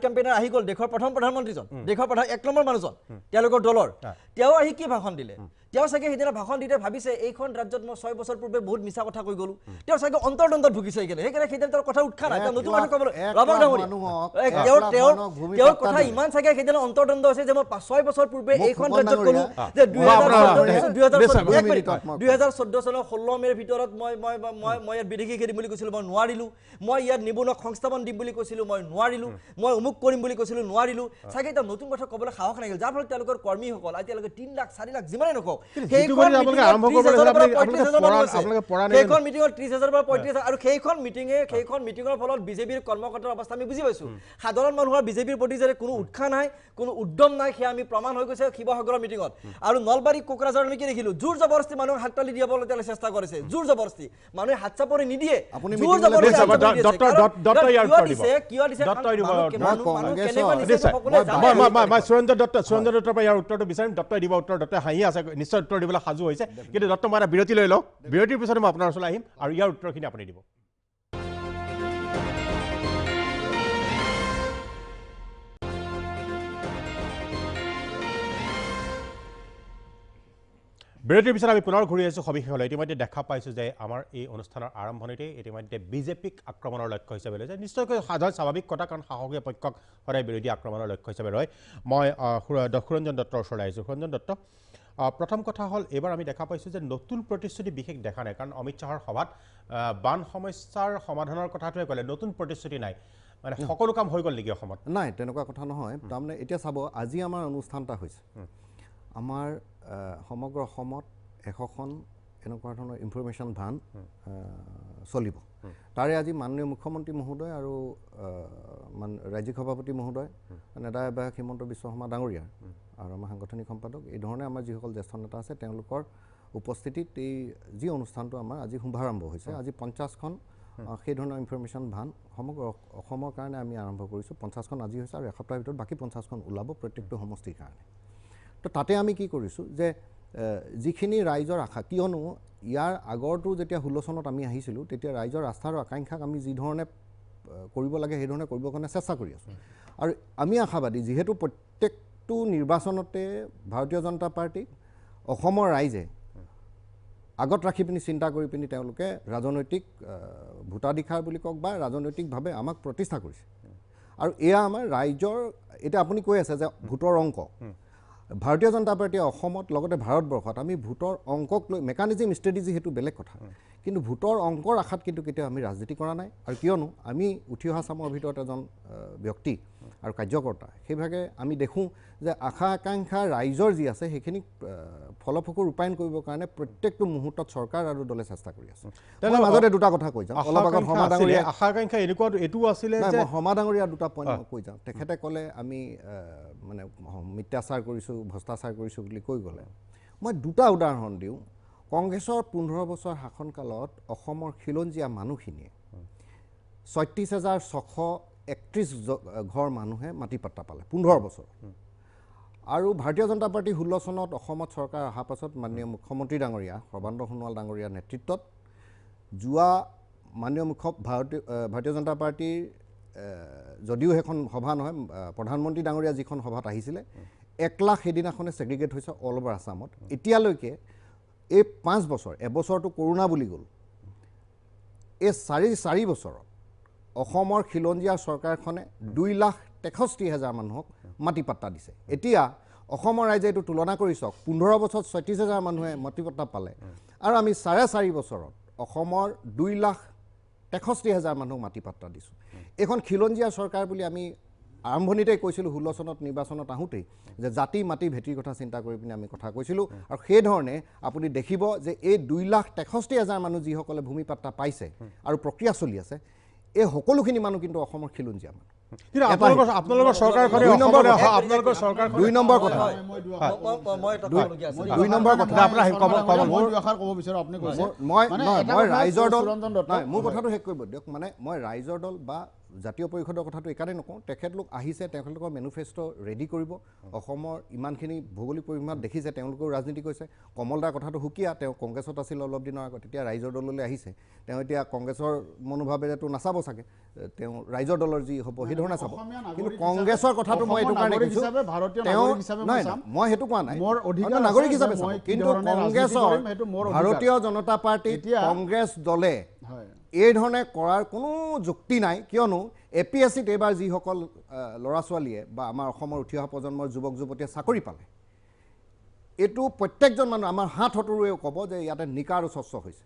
কেম্পেইনাৰ আহি গ'ল দেশৰ প্ৰথম প্ৰধানমন্ত্ৰীজন দেশৰ প্ৰধান 1 নম্বৰ মানুহজন তেওঁলোকৰ দলৰ তেওঁ আহি কি ভাষণ দিলে তেওঁ চাগে সেইদিনা ভাষণ দিতে ভাবিছে এইখন ৰাজ্যত মই 6 বছৰ পূৰ্বে বহুত মিছা কথা কৈ গ'লো তেওঁ চাগে অন্তৰ্দণ্ডত ভুগিছে সেইকাৰণে সেইদিনা তেওঁৰ কথা উৎসাহ নাই নতুন মানুহ ক'বলৈ তেওঁৰ কথা ইমান চাগে সেইদিনা অন্তৰ্দণ্ড আছে যে মই 6 বছৰ পূৰ্বে এইখন ৰাজ্যত ক'লো যে 2014 চনৰ 16 মেৰ ভিতৰত মই ইয়াত বিদেশী খেদিম বুলি কৈছিলোঁ মই নোৱাৰিলোঁ মই ইয়াত নিবনুৱা সংস্থাপন দিম বুলি কৈছিলোঁ মই নোৱাৰিলোঁ মই অমুক কৰিম বুলি কৈছিলোঁ নোৱাৰিলোঁ চাগে এতিয়া নতুন কথা ক'বলৈ সাহস নাহিল যাৰ ফলত তেওঁলোকৰ কৰ্মীসকল এতিয়ালৈকে 3 লাখ 4 লাখ যিমানেই নকওঁ সেইখন মিটিঙত 30,000 পৰা 35,000 আৰু সেইখন মিটিঙৰ ফলত বিজেপিৰ কৰ্মকৰ্তাৰ অৱস্থা আমি বুজি পাইছোঁ সাধাৰণ মানুহৰ বিজেপিৰ প্ৰতি যে কোনো উৎসাহ নাই কোনো উদ্যম নাই সেয়া আমি প্ৰমাণ হৈ গৈছে শিৱসাগৰৰ মিটিঙত আৰু নলবাৰী কোকৰাঝাৰ আমি কি দেখিলোঁ জোৰ জবৰদস্তি মানুহক হাততালি দিয়াবলৈ তেওঁলোকে চেষ্টা কৰিছে জোৰ জবৰদস্তি মানুহে হাত চাপৰি নিদিয়ে সুৰেন্দ্ৰ দত্তৰ পৰা ইয়াৰ উত্তৰটো বিচাৰিম দত্তই দিব উত্তৰ দত্তই হাঁহি আছে নিশ্চয় উত্তৰ দিবলৈ সাজু হৈছে কিন্তু দত্ত মই এটা বিৰতি লৈ লওঁ বিৰতিৰ পিছতে মই আপোনাৰ ওচৰলৈ আহিম আৰু ইয়াৰ উত্তৰখিনি আপুনি দিব বিৰতিৰ পিছত আমি পুনৰ ঘূৰি আহিছোঁ সবিশেষলৈ ইতিমধ্যে দেখা পাইছোঁ যে আমাৰ এই অনুষ্ঠানৰ আৰম্ভণিতে ইতিমধ্যে বিজেপিক আক্ৰমণৰ লক্ষ্য হিচাপে লৈছে নিশ্চয়কৈ সাধাৰণ স্বাভাৱিক কথা কাৰণ সাহসীয় পক্ষক সদায় বিৰোধী আক্ৰমণৰ লক্ষ্য হিচাপে লয় মই সুৰঞ্জন দত্তৰ ওচৰলৈ আহিছোঁ সুৰঞ্জন দত্ত প্ৰথম কথা হ'ল এইবাৰ আমি দেখা পাইছোঁ যে নতুন প্ৰতিশ্ৰুতি বিশেষ দেখা নাই কাৰণ অমিত শ্বাহৰ সভাত বান সমস্যাৰ সমাধানৰ কথাটোৱে ক'লে নতুন প্ৰতিশ্ৰুতি নাই মানে সকলো কাম হৈ গ'ল নেকি অসমত নাই তেনেকুৱা কথা নহয় তাৰমানে এতিয়া চাব আজি আমাৰ অনুষ্ঠান এটা হৈছে আমাৰ সমগ্ৰ অসমত 100খন এনেকুৱা ধৰণৰ ইনফৰমেশ্যন ভান চলিব তাৰে আজি মাননীয় মুখ্যমন্ত্ৰী মহোদয় আৰু ৰাজ্যিক সভাপতি মহোদয় নেতা বিধায়ক হিমন্ত বিশ্ব শৰ্মা ডাঙৰীয়া আৰু আমাৰ সাংগঠনিক সম্পাদক এই ধৰণে আমাৰ যিসকল জ্যেষ্ঠ নেতা আছে তেওঁলোকৰ উপস্থিতিত এই যি অনুষ্ঠানটো আমাৰ আজি শুভাৰম্ভ হৈছে আজি 50খন সেই ধৰণৰ ইনফৰমেশ্যন ভান সমগ্ৰ অসমৰ কাৰণে আমি আৰম্ভ কৰিছোঁ 50খন আজি হৈছে আৰু এসপ্তাহৰ ভিতৰত বাকী 50খন ওলাব প্ৰত্যেকটো সমষ্টিৰ কাৰণে তো তাতে আমি কি কৰিছোঁ যে যিখিনি ৰাইজৰ আশা কিয়নো ইয়াৰ আগৰটো যেতিয়া 16 চনত আমি আহিছিলোঁ তেতিয়া ৰাইজৰ আস্থা আৰু আকাংক্ষাক আমি যি ধৰণে কৰিব লাগে সেই ধৰণে কৰিবৰ কাৰণে চেষ্টা কৰি আছোঁ আৰু আমি আশাবাদী যিহেতু প্ৰত্যেকটো নিৰ্বাচনতে ভাৰতীয় জনতা পাৰ্টীক অসমৰ ৰাইজে আগত ৰাখি পিনি চিন্তা কৰি পিনি তেওঁলোকে ৰাজনৈতিক ভোটাধিকাৰ বুলি কওক বা ৰাজনৈতিকভাৱে আমাক প্ৰতিষ্ঠা কৰিছে আৰু এয়া আমাৰ ৰাইজৰ এতিয়া আপুনি কৈ আছে যে ভোটৰ অংক ভাৰতীয় জনতা পাৰ্টীয়ে অসমত লগতে ভাৰতবৰ্ষত আমি ভোটৰ অংকক লৈ মেকানিজিম ষ্ট্ৰেটেজি সেইটো বেলেগ কথা কিন্তু ভোটৰ অংকৰ আশাত কিন্তু কেতিয়াও আমি ৰাজনীতি কৰা নাই আৰু কিয়নো আমি উঠি অহা চামৰ ভিতৰত এজন ব্যক্তি আৰু কাৰ্যকৰ্তা সেইভাগে আমি দেখোঁ যে আশা আকাংক্ষা ৰাইজৰ যি আছে সেইখিনি ফলপ্ৰসূ ৰূপায়ণ কৰিবৰ কাৰণে প্ৰত্যেকটো মুহূৰ্তত চৰকাৰ আৰু দলে চেষ্টা কৰি আছে মই মাজতে দুটা কথা কৈ যাওঁ অলপ আগত শৰ্মা ডাঙৰীয়া আশা আকাংক্ষা এনেকুৱা এইটো আছিলে যে শৰ্মা ডাঙৰীয়া দুটা পইণ্ট কৈ যাওঁ তেখেতে ক'লে আমি মানে মিথ্যাচাৰ কৰিছোঁ ভ্ৰষ্টাচাৰ কৰিছোঁ বুলি কৈ গ'লে মই দুটা উদাহৰণ দিওঁ কংগ্ৰেছৰ 15 বছৰ শাসনকালত অসমৰ খিলঞ্জীয়া মানুহখিনিয়ে 36,631 ঘৰ মানুহে মাটি পাট্টা পালে 15 বছৰ আৰু ভাৰতীয় জনতা পাৰ্টি 16 চনত অসমত চৰকাৰ অহাৰ পাছত মাননীয় মুখ্যমন্ত্ৰী ডাঙৰীয়া সৰ্বানন্দ সোণোৱাল ডাঙৰীয়াৰ নেতৃত্বত যোৱা মাননীয় ভাৰতীয় জনতা পাৰ্টীৰ যদিও সেইখন সভা নহয় প্ৰধানমন্ত্ৰী ডাঙৰীয়া যিখন সভাত আহিছিলে 1 লাখ সেইদিনাখনে ছেগ্ৰিগেট হৈছে অল অভাৰ আছামত এতিয়ালৈকে এই 5 বছৰ এবছৰটো কৰোণা বুলি গ'ল এই 4 বছৰত অসমৰ খিলঞ্জীয়া চৰকাৰখনে 2,63,000 মানুহক মাটি পাট্টা দিছে। এতিয়া অসমৰ ৰাইজে এইটো তুলনা কৰি চাওক, 15 বছৰত 36,000 মানুহে মাটি পাট্টা পালে, আৰু আমি 4.5 বছৰত অসমৰ 2,63,000 মানুহক মাটি পাট্টা দিছোঁ। এইখন খিলঞ্জীয়া চৰকাৰ বুলি আমি আৰম্ভণিতেই কৈছিলোঁ, 16 চনত নিৰ্বাচনত আহোঁতেই যে জাতি মাটি ভেটিৰ কথা চিন্তা কৰি পিনে আমি কথা কৈছিলোঁ। আৰু সেইধৰণে আপুনি দেখিব যে এই 2,63,000 মানুহ যিসকলে ভূমি পাট্টা পাইছে আৰু প্ৰক্ৰিয়া চলি আছে, এই সকলোখিনি মানুহ কিন্তু অসমৰ খিলঞ্জীয়া মানুহ। কিন্তু আপোনালোকৰ চৰকাৰখনে দুই নম্বৰ কথা দুই নম্বৰ কথা মই ৰাইজৰ দল মোৰ কথাটো শেষ কৰিব দিয়ক। মানে মই ৰাইজৰ দল বা জাতীয় পৰিষদৰ কথাটো এইকাৰণে নকওঁ, তেখেতলোক আহিছে, তেখেতলোকৰ মেনিফেষ্টো ৰেডি কৰিব। অসমৰ ইমানখিনি ভৌগোলিক পৰিসীমাত দেখিছে, তেওঁলোকেও ৰাজনীতি কৰিছে। কমল দাৰ কথাটো সুকীয়া, তেওঁ কংগ্ৰেছত আছিল অলপ দিনৰ আগত, এতিয়া ৰাইজৰ দললৈ আহিছে। তেওঁ এতিয়া কংগ্ৰেছৰ মনোভাৱেৰেতো নাচাব চাগে, তেওঁ ৰাইজৰ দলৰ যি হ'ব সেইধৰণে চাব। কিন্তু কংগ্ৰেছৰ কথাটো মই এইটো কাৰণে কৈছোঁ, তেওঁ নাই মই সেইটো কোৱা নাই, নাগৰিক হিচাপে চাব। কিন্তু কংগ্ৰেছৰ ভাৰতীয় জনতা পাৰ্টি কংগ্ৰেছ দলে এই ধৰণে কৰাৰ কোনো যুক্তি নাই, কিয়নো APSCত এইবাৰ যিসকল ল'ৰা ছোৱালীয়ে বা আমাৰ অসমৰ উঠি অহা প্ৰজন্মৰ যুৱক যুৱতীয়ে চাকৰি পালে, এইটো প্ৰত্যেকজন মানুহ আমাৰ হাত হতৰুৱেও ক'ব যে ইয়াতে নিকা আৰু স্বচ্ছ হৈছে।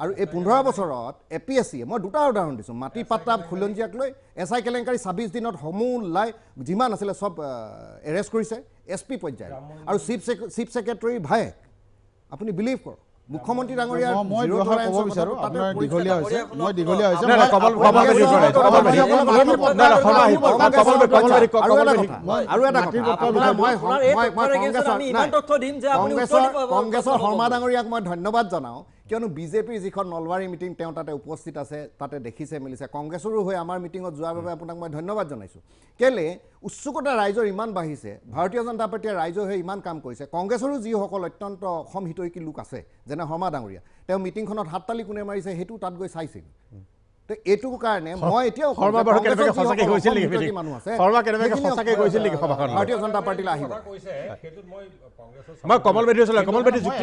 আৰু এই 15 বছৰত APSCয়ে মই দুটা উদাহৰণ দিছোঁ, মাটি পাট্টা খিলঞ্জীয়াক লৈ SI কেলেংকাৰী 26 দিনত সমূহ লাই যিমান আছিলে চব এৰেষ্ট কৰিছে SP পৰ্যায়ত। আৰু চিফ ছেক্ৰেটাৰী ভায়েক, আপুনি বিলিভ কৰক, মুখ্যমন্ত্ৰী ডাঙৰীয়াৰ মই ক'ব বিচাৰোঁ, আপোনাৰ দীঘলীয়া হৈছে, মই দীঘলীয়া হৈছে আৰু এটা কংগ্ৰেছৰ শৰ্মা ডাঙৰীয়াক মই ধন্যবাদ জনাওঁ, কিয়নো বিজেপিৰ যিখন নলবাৰী মিটিং তেওঁ তাতে উপস্থিত আছে, তাতে দেখিছে মেলিছে। কংগ্ৰেছৰো হৈ আমাৰ মিটিঙত যোৱাৰ বাবে আপোনাক মই ধন্যবাদ জনাইছোঁ। কেলে উৎসুকতা ৰাইজৰ ইমান বাঢ়িছে, ভাৰতীয় জনতা পাৰ্টীয়ে ৰাইজৰ হৈ ইমান কাম কৰিছে। কংগ্ৰেছৰো যিসকল অত্যন্ত অসম হিতৈষী লোক আছে, যেনে শৰ্মা ডাঙৰীয়া, তেওঁ মিটিংখনত হাততালি কোনে মাৰিছে সেইটো তাত গৈ চাইছিল। তো এইটো কাৰণে মই এতিয়াও ভাৰতীয় জনতা পাৰ্টীলৈ আহিব।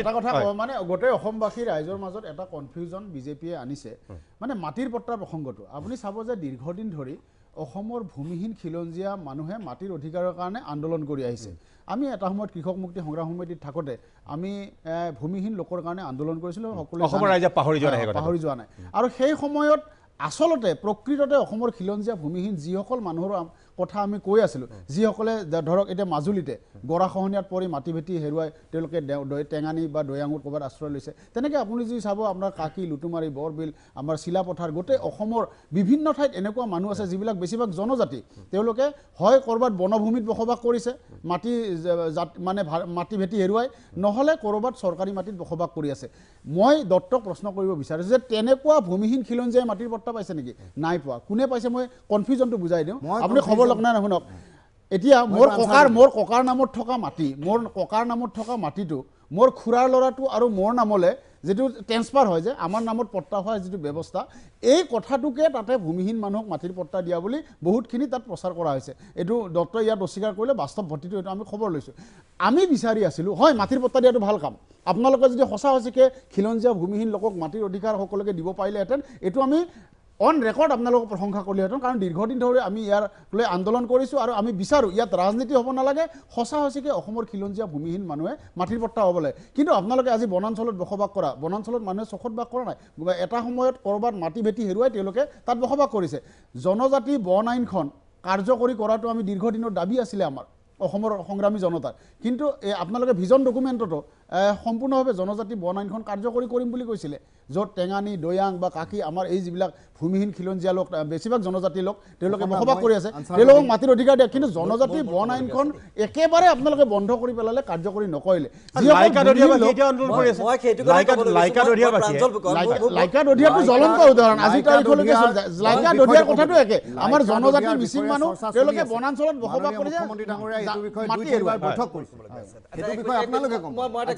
এটা কথা কওঁ, মানে গোটেই অসমবাসী ৰাইজৰ মাজত এটা কনফিউজন বিজেপিয়ে আনিছে, মানে মাটিৰ পট্টাৰ প্ৰসংগটো। আপুনি চাব যে দীৰ্ঘদিন ধৰি অসমৰ ভূমিহীন খিলঞ্জীয়া মানুহে মাটিৰ অধিকাৰৰ কাৰণে আন্দোলন কৰি আহিছে। আমি এটা সময়ত কৃষক মুক্তি সংগ্ৰাম সমিতিত থাকোঁতে আমি ভূমিহীন লোকৰ কাৰণে আন্দোলন কৰিছিলোঁ, সকলোৱে পাহৰি যোৱা নাই। আৰু সেই সময়ত আচলতে প্ৰকৃততে অসমৰ খিলঞ্জীয়া ভূমিহীন যিসকল মানুহৰ কথা আমি কৈ আছিলোঁ, যিসকলে ধৰক এতিয়া মাজুলীতে গৰাখহনীয়াত পৰি মাটি ভেটি হেৰুৱাই তেওঁলোকে টেঙানী বা দৈয়াঙত ক'ৰবাত আশ্ৰয় লৈছে। তেনেকৈ আপুনি যদি চাব, আপোনাৰ কাকি, লুটুমাৰী, বৰবিল, আমাৰ চিলাপথাৰ, গোটেই অসমৰ বিভিন্ন ঠাইত এনেকুৱা মানুহ আছে যিবিলাক বেছিভাগ জনজাতি। তেওঁলোকে হয় ক'ৰবাত বনভূমিত বসবাস কৰিছে, মাটি ভেটি হেৰুৱাই, নহ'লে ক'ৰবাত চৰকাৰী মাটিত বসবাস কৰি আছে। মই দত্তক প্ৰশ্ন কৰিব বিচাৰিছোঁ যে তেনেকুৱা ভূমিহীন খিলঞ্জীয়াই মাটিৰ পট্টা পাইছে নেকি? নাই পোৱা। কোনে পাইছে মই কনফিউজনটো বুজাই দিওঁ, আপুনি খবৰ লওক নাই শুনক। এতিয়া মোৰ ককাৰ নামত থকা মাটিটো মোৰ খুৰাৰ ল'ৰাটো আৰু মোৰ নামলৈ যিটো ট্ৰেন্সফাৰ হয়, যে আমাৰ নামত পট্টা হোৱাৰ যিটো ব্যৱস্থা, এই কথাটোকে তাতে ভূমিহীন মানুহক মাটিৰ পট্টা দিয়া বুলি বহুতখিনি তাত প্ৰচাৰ কৰা হৈছে। এইটো ডক্টৰে ইয়াত অস্বীকাৰ কৰিলে, বাস্তৱ ভৰ্তিটো এইটো আমি খবৰ লৈছোঁ। আমি বিচাৰি আছিলোঁ, হয় মাটিৰ পট্টা দিয়াটো ভাল কাম, আপোনালোকে যদি সঁচা সঁচিকৈ খিলঞ্জীয়া ভূমিহীন লোকক মাটিৰ অধিকাৰ সকলোকে দিব পাৰিলেহেঁতেন, এইটো আমি অন ৰেকৰ্ড আপোনালোকক প্ৰশংসা কৰিলেহেঁতেন। কাৰণ দীৰ্ঘদিন ধৰি আমি ইয়াৰ লৈ আন্দোলন কৰিছোঁ, আৰু আমি বিচাৰোঁ ইয়াত ৰাজনীতি হ'ব নালাগে, সঁচা সঁচিকৈ অসমৰ খিলঞ্জীয়া ভূমিহীন মানুহে মাটিৰ পট্টা হ'ব লাগে। কিন্তু আপোনালোকে আজি বনাঞ্চলত বসবাস কৰা, বনাঞ্চলত মানুহে চখত বাস কৰা নাই, এটা সময়ত ক'ৰবাত মাটি ভেটি হেৰুৱাই তেওঁলোকে তাত বসবাস কৰিছে। জনজাতি বন আইনখন কাৰ্যকৰী কৰাটো আমি দীৰ্ঘদিনৰ দাবী আছিলে আমাৰ অসমৰ সংগ্ৰামী জনতাৰ। কিন্তু আপোনালোকে ভিজন ডকুমেণ্টতো সম্পূৰ্ণভাৱে জনজাতি বন আইনখন কাৰ্যকৰী কৰিম বুলি কৈছিলে, য'ত টেঙানী, দৈয়াং বা কাকি, আমাৰ এই যিবিলাক ভূমিহীন খিলঞ্জীয়া লোক, বেছিভাগ জনজাতি লোক, তেওঁলোকে বসবাস কৰি আছে, তেওঁলোকক মাটিৰ অধিকাৰ দিয়ে। কিন্তু জনজাতি বন আইনখন একেবাৰে আপোনালোকে বন্ধ কৰি পেলালে, কাৰ্যকৰী নকৰিলে। লাইকা দধিয়াটো জ্বলন্ত উদাহৰণ, আজিৰ তাৰিখলৈকে লাইকা দধিয়াৰ কথাটো একে। আমাৰ জনজাতি মিচিং মানুহ, তেওঁলোকে বনাঞ্চলত বসবাস কৰিছে, মাটি হেৰুৱাই বৈঠক কৰিছে।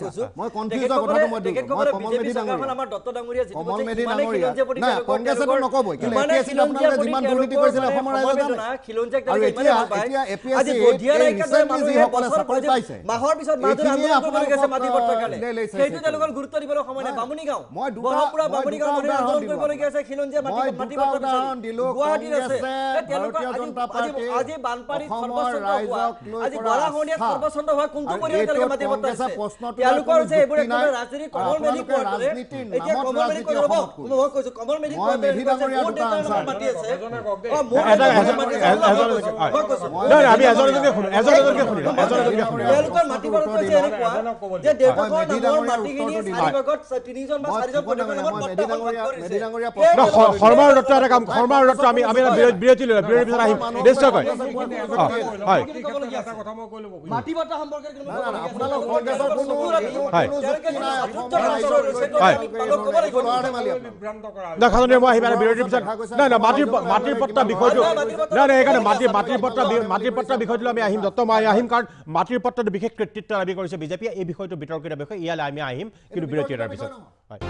কৈছো মই কনফিউজৰ কথাটো মই মই কমল মেধি ডাঙৰীয়া আমাৰ দত্ত ডাঙৰীয়া যিটো কমল মেধি ইমানে ডাঙৰীয়া খিলঞ্জীয়া প্ৰতি নাই তেওঁলোকৰ কংগ্ৰেছেতো নকবই কিন্তু ইমানে এপিএছচি আপোনালোকে যিমান দুৰ্নীতি কৰিছিল অসমৰ ৰাইজে জানে খিলঞ্জীয়াক আৰু তেওঁলোকে ইমানে এতিয়া ভাল পায় এতিয়া আজি এপিএছচি বধিয়া এই নাইকা দৰে ৰিচেণ্টলি মানুহে যিসকলে বছৰ চাকৰি পাইছে মাহৰ পিছত মাহ ধৰি এইখিনিয়ে আন্দোলন কৰিব গৈছে মাটি পত্ৰৰ কাৰণে আপোনালোকক সেইটো তেওঁলোকৰ গুৰুত্ব দিবলৈ সময় নাই বামুণী গাঁও মই বৰহমপুৰা বামুণী গাঁও মানুহে আন্দোলন উদাহৰণ কৰিবলগীয়া আছে খিলঞ্জীয়া মই মাটি দুটা পত্ৰ উদাহৰণ দিলো গুৱাহাটীত আছে ভাৰতীয় জনতা পাৰ্টি আজি বানপানীত অসমৰ সৰ্বচন্দ্ৰ হোৱা ৰাইজক লৈ আজি কৰা গৰাখহনীয়াত আস্থা সৰ্বচন্দ্ৰ হোৱা কোনটো আৰু পৰিয়াল তেওঁলোকে এইটোত মাটি পত্ৰ কংগ্ৰেছে আছে প্ৰশ্ন তোলাৰ তেওঁলোকৰ কোনো যে এইবোৰ যুক্তি নাই। ৰাজনীতি আৰু কমল মেধি আপোনালোকে কোৱাৰ দৰে ৰাজনীতিৰ এতিয়া নামত কমল মেধি ৰাজনীতি কৈ ৰ'ব অসমত কৰিছে। মই কৈছো কমল মেধি মই কোৱাৰ দৰে মেধি ডাঙৰীয়া মোৰ দুটা দেউতাৰ আনচাৰ নামত মাটি আছে আমি এজনকে শুনো তেওঁলোকৰ মাটি পত্ৰ হৈছে এনেকুৱা যে দেউতাকৰ নামৰ মাটিখিনি 4 ভাগত 3জন বা 4জন পঞ্চায়তৰ নামত পট্টা শৰ্মাৰ দত্ত এটা কাম শৰ্মাৰ দত্ত আমি আমি বিৰতি লৈ বিৰতিৰ পিছত আহিম নিশ্চয়কৈ হয় এটা কথা মই কৈ ল'ব মাটি পট্টা সম্পৰ্কে আপোনালোক কংগ্ৰেছৰ কোনো যুক্তি নাই অসমৰ ৰাইজক লৈ বিভ্ৰান্ত কৰা নাই খাজনীয়া মই আহিম বিৰতিৰ পিছত নাই নাই মাটিৰ পট্টা বিষয়টো নাই নাই সেইকাৰণে মাটিৰ পট্টা বিষয়টো আমি আহিম দত্ত মই আহিম কাৰণ মাটিৰ পট্টাটো বিশেষ কৃতিত্ব দাবী কৰিছে বিজেপিয়ে এই বিষয়টো বিতৰ্কিত বিষয় ইয়ালৈ আমি আহিম কিন্তু বিৰতি এটাৰ পিছত হয়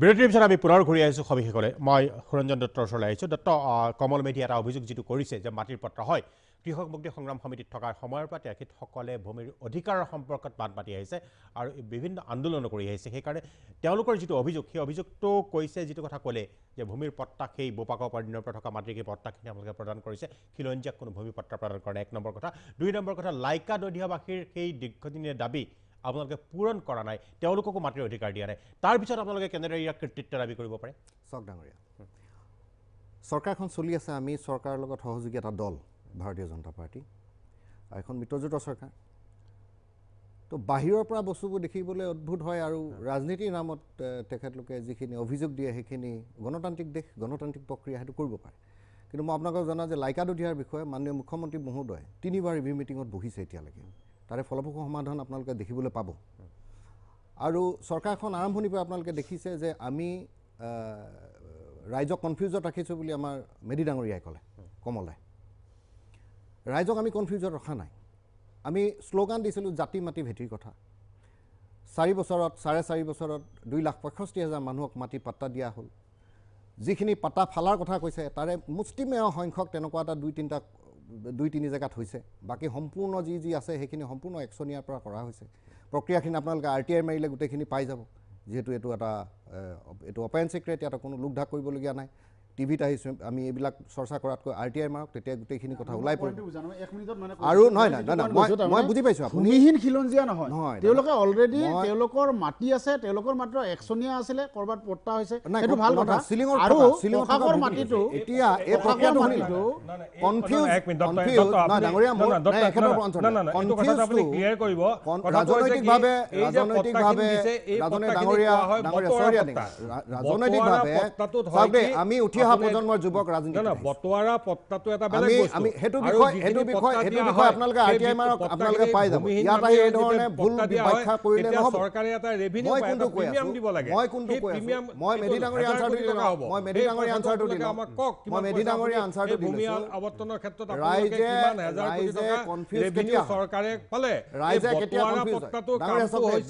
বিৰতিৰ পিছত আমি পুনৰ ঘূৰি আহিছোঁ সবিশেষলৈ মই সুৰঞ্জন দত্তৰ ওচৰলৈ আহিছোঁ দত্ত কমল মেধি এটা অভিযোগ যিটো কৰিছে যে মাটিৰ পট্টা হয় কৃষক মুক্তি সংগ্ৰাম সমিতিত থকাৰ সময়ৰ পৰা তেখেতসকলে ভূমিৰ অধিকাৰৰ সম্পৰ্কত মাত মাতি আহিছে আৰু বিভিন্ন আন্দোলনো কৰি আহিছে সেইকাৰণে তেওঁলোকৰ যিটো অভিযোগ সেই অভিযোগটো কৈছে যিটো কথা ক'লে যে ভূমিৰ পট্টা সেই বোপাকৰ অৰণ্যৰ পৰা থকা মাটিৰ সেই পট্টাখিনি আপোনালোকে প্ৰদান কৰিছে খিলঞ্জীয়াক কোনো ভূমি পট্টা প্ৰদান কৰা নাই 1 নম্বৰ কথা 2 নম্বৰ কথা লাইকা দধিয়াবাসীৰ সেই দীৰ্ঘদিনীয়া দাবী আপোনালোকে পূৰণ কৰা নাই তেওঁলোককো মাটিৰ অধিকাৰ দিয়া নাই তাৰ পিছত আপোনালোকে কেনেদৰে ইয়াক কৃতিত্ব দাবী কৰিব পাৰে চাওক ডাঙৰীয়া চৰকাৰখন চলি আছে আমি চৰকাৰৰ লগত সহযোগী এটা দল ভাৰতীয় জনতা পাৰ্টি আৰু এখন মিত্ৰজোঁটৰ চৰকাৰ তো বাহিৰৰ পৰা বস্তুবোৰ দেখিবলৈ অদ্ভুত হয় আৰু ৰাজনীতিৰ নামত তেখেতলোকে যিখিনি অভিযোগ দিয়ে সেইখিনি গণতান্ত্ৰিক দেশ গণতান্ত্ৰিক প্ৰক্ৰিয়া সেইটো কৰিব পাৰে কিন্তু মই আপোনালোকক জনাওঁ যে লাইকা দধিয়াৰ বিষয়ে মাননীয় মুখ্যমন্ত্ৰী মহোদয় 3বাৰ ৰিভিউ মিটিঙত বহিছে এতিয়ালৈকে তাৰে ফলপ্ৰসূ সমাধান আপোনালোকে দেখিবলৈ পাব আৰু চৰকাৰখন আৰম্ভণিৰ পৰা আপোনালোকে দেখিছে যে আমি ৰাইজক কনফিউজত ৰাখিছোঁ বুলি আমাৰ মেধি ডাঙৰীয়াই ক'লে কমলে ৰাইজক আমি কনফিউজত ৰখা নাই আমি শ্লোগান দিছিলোঁ জাতি মাটি ভেটিৰ কথা 4 বছৰত 4.5 বছৰত 2,65,000 মানুহক মাটি পাট্টা দিয়া হ'ল যিখিনি পাট্টা ফালাৰ কথা কৈছে তাৰে মুষ্টিমেয় সংখ্যক তেনেকুৱা এটা 2-3 জেগাত হৈছে বাকী সম্পূৰ্ণ যি আছে সেইখিনি সম্পূৰ্ণ একচনীয়াৰ পৰা কৰা হৈছে প্ৰক্ৰিয়াখিনি আপোনালোকে RTI মাৰিলে গোটেইখিনি পাই যাব যেহেতু এইটো অপেন চিক্ৰেট ইয়াত কোনো লোকঢাক কৰিবলগীয়া নাই টিভিত আহিছোঁ আমি এইবিলাক চৰ্চা কৰাতকৈ RTI মাৰক তেতিয়া গোটেইখিনি কথা ওলাই পৰিব আৰু নহয় মই বুজি পাইছোঁ ভূমিহীন খিলঞ্জীয়া নহয় তেওঁলোকে অলৰেডি তেওঁলোকৰ মাটি আছে তেওঁলোকৰ মাত্ৰ একচনীয়া আছিলে ক'ৰবাত পট্টা হৈছে সেইটো ভাল কথা আৰু পকাকৰ মাটিটো এতিয়া এই প্ৰক্ৰিয়াটো শুনিলো কনফিউজ ডাঙৰীয়া মই একেটা আপুনি ক্লিয়াৰ কৰিব ৰাজনৈতিকভাৱে ৰাজনৈতিকভাৱে আমি উঠি অহা প্ৰজন্মৰ যুৱক ৰাজনীতি বটোৱাৰা পট্টাটো এটা বেলেগ বস্তু আমি সেইটো বিষয় আপোনালোকে RTI মাৰক আপোনালোকে পাই যাব ইয়াত আহি এই ধৰণে ভুল ব্যাখ্যা কৰিলে নহ'ব চৰকাৰে এটা ৰেভিনিউ মই কোনটো কৈ আছো মই মেধি ডাঙৰীয়া আনসাৰটো দিলো মই মেধি ডাঙৰীয়া আনসাৰটো দিলো মই মেধি ডাঙৰীয়া আনসাৰটো দিলো ভূমি আৱৰ্তনৰ ক্ষেত্ৰত ৰাইজে কনফিউজ কেতিয়া চৰকাৰে পালে ৰাইজে কেতিয়া কনফিউজ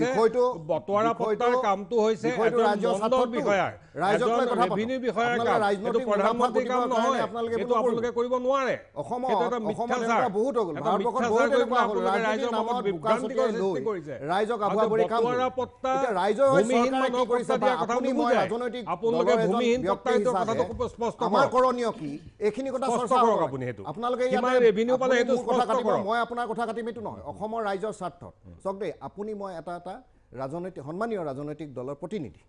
বিষয়টো বটোৱাৰা পট্টাৰ কামটো হৈছে মণ্ডল বিষয়াৰ ৰাইজক কথা ৰেভিনিউ বিষয়াৰ কাম এইটো প্ৰধানমন্ত্ৰীৰ কাম নহয় এইটো আপোনালোকে কৰিব নোৱাৰে অসমৰ বহুত হ'ল ভাৰতবৰ্ষত বহুত এনেকুৱা হ'ল ৰাইজৰ নামত বিভ্ৰান্তিকৰ সৃষ্টি কৰিছে ৰাইজক আভুৱাবৰি কাম এতিয়া ৰাইজৰ চৰকাৰে কি কৰিছে বা আপুনি মই ৰাজনৈতিক আপোনালোকে ভূমিহীন পট্টা এইটো কথাটো খুব স্পষ্ট আমাৰ কৰণীয় কি এইখিনি কথা চৰ্চা কৰক আপুনি সেইটো আপোনালোকে কিমান ৰেভিনিউ পালে সেইটো স্পষ্ট কৰক মই আপোনাৰ কথা কাটিম এইটো নহয় অসমৰ ৰাইজৰ স্বাৰ্থত চাওক দেই আপুনি মই এটা ৰাজনৈতিক সন্মানীয় ৰাজনৈতিক দলৰ প্ৰতিনিধি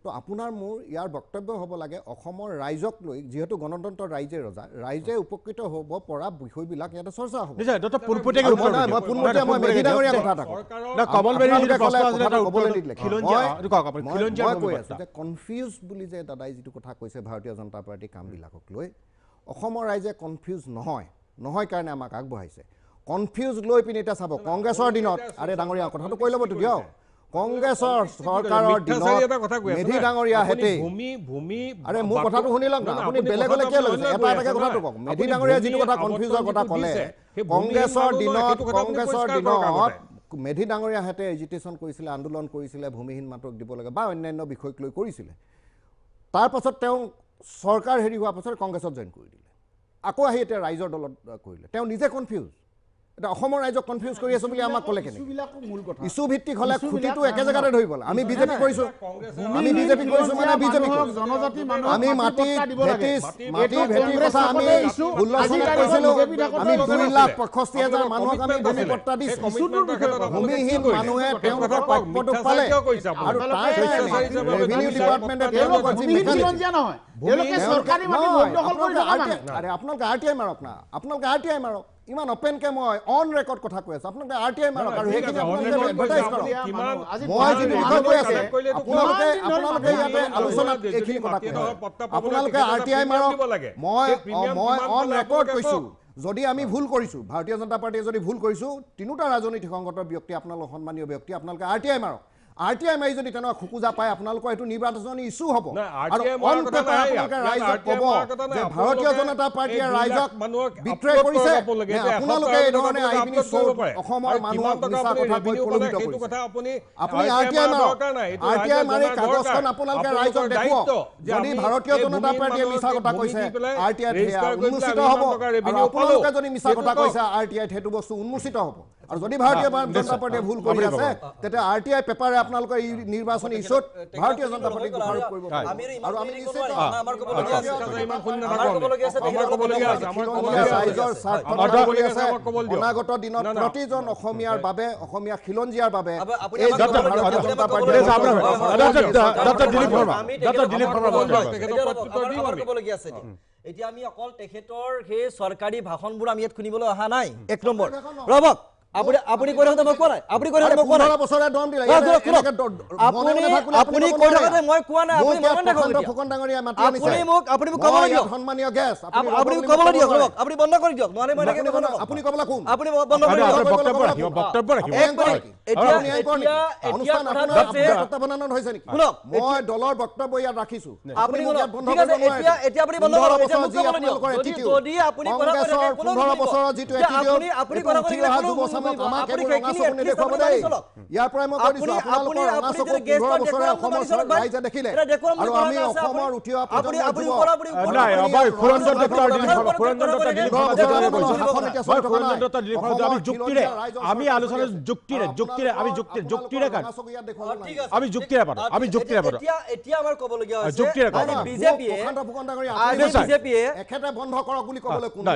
তো আপোনাৰ মোৰ ইয়াৰ বক্তব্য হ'ব লাগে অসমৰ ৰাইজক লৈ যিহেতু গণতন্ত্ৰৰ ৰাইজে ৰজা ৰাইজে উপকৃত হ'ব পৰা বিষয়বিলাক ইয়াতে চৰ্চা হ'ব নিশ্চয় ডক্টৰ পুনপটীয়াকে উত্তৰ দিয়ক মই পুনপটীয়া মই মেধি ডাঙৰীয়া কথা এটা না কমল মেধি যিটো প্ৰশ্ন আছিল এটা উত্তৰ খিলঞ্জীয়া এইটো কওক আপুনি খিলঞ্জীয়া কৈ আছো যে কনফিউজ বুলি যে দাদাই যিটো কথা কৈছে ভাৰতীয় জনতা পাৰ্টিৰ কামবিলাকক লৈ অসমৰ ৰাইজে কনফিউজ নহয় কাৰণে আমাক আগবঢ়াইছে কনফিউজ লৈ পিনে এতিয়া চাব কংগ্ৰেছৰ দিনত আৰে ডাঙৰীয়া কথাটো কৈ ল'বতো দিয়ক কংগ্ৰেছৰ চৰকাৰৰ দিনত মেধি ডাঙৰীয়া হেঁতে আৰে মোৰ কথাটো শুনি লওক না আপুনি বেলেগলৈ কিয় লৈছে এটা এটাকে কথাটো কওক মেধি ডাঙৰীয়া যিটো কথা কনফিউজৰ কথা ক'লে কংগ্ৰেছৰ দিনত মেধি ডাঙৰীয়া হেঁতে এজিটেশ্যন কৰিছিলে আন্দোলন কৰিছিলে ভূমিহীন মাতক দিব লাগে বা অন্যান্য বিষয়ক লৈ কৰিছিলে তাৰপাছত তেওঁ চৰকাৰ হেৰি হোৱাৰ পাছত কংগ্ৰেছত জইন কৰি দিলে আকৌ আহি এতিয়া ৰাইজৰ দলত কৰিলে তেওঁ নিজে কনফিউজ এটা অসমৰ ৰাইজক কনফিউজ কৰি আছে বুলি আমাক ক'লে কেনেকৈ ইছ্যু ভিত্তিক হ'লে খুঁটিটো একে জেগাতে ধৰিব লাগে আমি বিজেপি কৰিছোঁ মানে বিজেপি আমি মাটি ভেটি কথা আমি 16 চনত কৈছিলোঁ আমি 2,65,000 মানুহক আমি ভূমি পট্টা দিছোঁ ভূমিহীন মানুহে তেওঁলোকৰ প্ৰাপ্যটো পালে আৰু তাৰ ৰেভিনিউ ডিপাৰ্টমেণ্টে তেওঁলোকৰ যি মেকানিজম আপোনালোকে RTI মাৰক না আপোনালোকে RTI মাৰক ইমান অপেনকে মই অন ৰেকৰ্ড কথা কৈ আছোঁ আপোনালোকে RTI মাৰক আৰু সেইখিনি আপোনালোকে এডভাৰটাইজ কৰক মই যিটো বিষয় কৈ আছোঁ আপোনালোকে ইয়াতে আলোচনাত এইখিনি কথা কৈ আপোনালোকে RTI মাৰক মই অন ৰেকৰ্ড কৈছোঁ যদি আমি ভুল কৰিছোঁ ভাৰতীয় জনতা পাৰ্টিয়ে যদি ভুল কৰিছোঁ তিনিটা ৰাজনৈতিক সংগঠনৰ ব্যক্তি আপোনালোক সন্মানীয় ব্যক্তি আপোনালোকে RTI মাৰক RTI মাৰি যদি তেনেকুৱা খোকোজা পায় আপোনালোকৰ এইটো নিৰ্বাচনী ইছ্যু হ'ব আৰু অন পেপাৰ আপোনালোকে ৰাইজক ক'ব যে ভাৰতীয় জনতা পাৰ্টিয়ে ৰাইজক বিট্ৰে কৰিছে আপোনালোকে এই ধৰণে আহি পিনি অসমৰ মানুহক মিছা কথা কৈ প্ৰলোভিত কৰিছে আপুনি RTI মাৰক RTI মাৰি কাগজখন আপোনালোকে ৰাইজক দেখুৱাওক যদি ভাৰতীয় জনতা পাৰ্টিয়ে মিছা কথা কৈছে RTI উন্মোচিত হ'ব আৰু আপোনালোকে যদি মিছা কথা কৈছে RTI সেইটো বস্তু উন্মোচিত হ'ব আৰু যদি ভাৰতীয় জনতা পাৰ্টিয়ে ভুল কৰি আছে তেতিয়া RTI পেপাৰে আপোনালোকৰ এই নিৰ্বাচনী ইছ্যুত ভাৰতীয় জনতা পাৰ্টিক দোষাৰোপ কৰিব আৰু আমি নিশ্চিত অনাগত দিনত প্ৰতিজন অসমীয়াৰ বাবে অসমীয়া খিলঞ্জীয়াৰ বাবে এতিয়া আমি অকল তেখেতৰ সেই চৰকাৰী ভাষণবোৰ আমি ইয়াত শুনিবলৈ অহা নাই এক নম্বৰ ৰবক আপুনি কৈ থাকোঁতে মই কোৱা নাই আপুনি কৈ থাকোঁতে মই কোৱা নাই আপুনি কৈ থাকোঁতে মই কোৱা নাই আপুনি মোক ক'বলৈ দিয়ক সন্মানীয় গেছ আপুনি ক'বলৈ দিয়ক ৰবক আপুনি বন্ধ কৰি দিয়ক নহ'লে মই আপুনি ক'বলৈ কোন আপুনি বন্ধ কৰি দিয়ক বক্তব্য ৰাখিব মই দলৰ বক্তব্য ইয়াত ৰাখিছোঁ আপুনি এতিয়া আপুনি বন্ধ কৰক এতিয়া মোক ক'বলৈ দিয়ক যদি আপুনি কথা কৈ থাকে কোনো 15 বছৰৰ যিটো আপুনি কথা কৈ থাকে কোনো আমাক এই ৰঙা চকুনে দেখুৱাব দেই ইয়াৰ পৰাই মই কৈ দিছোঁ আপোনালোকৰ ৰঙা চকু 15 বছৰে অসমৰ ৰাইজে দেখিলে আৰু আমি অসমৰ উঠি অহা আমি আলোচনা যুক্তিৰে এতিয়া আমাৰ ক'বলগীয়া হৈছে বিজেপিয়ে এখেতে বন্ধ কৰক বুলি ক'বলৈ কোনো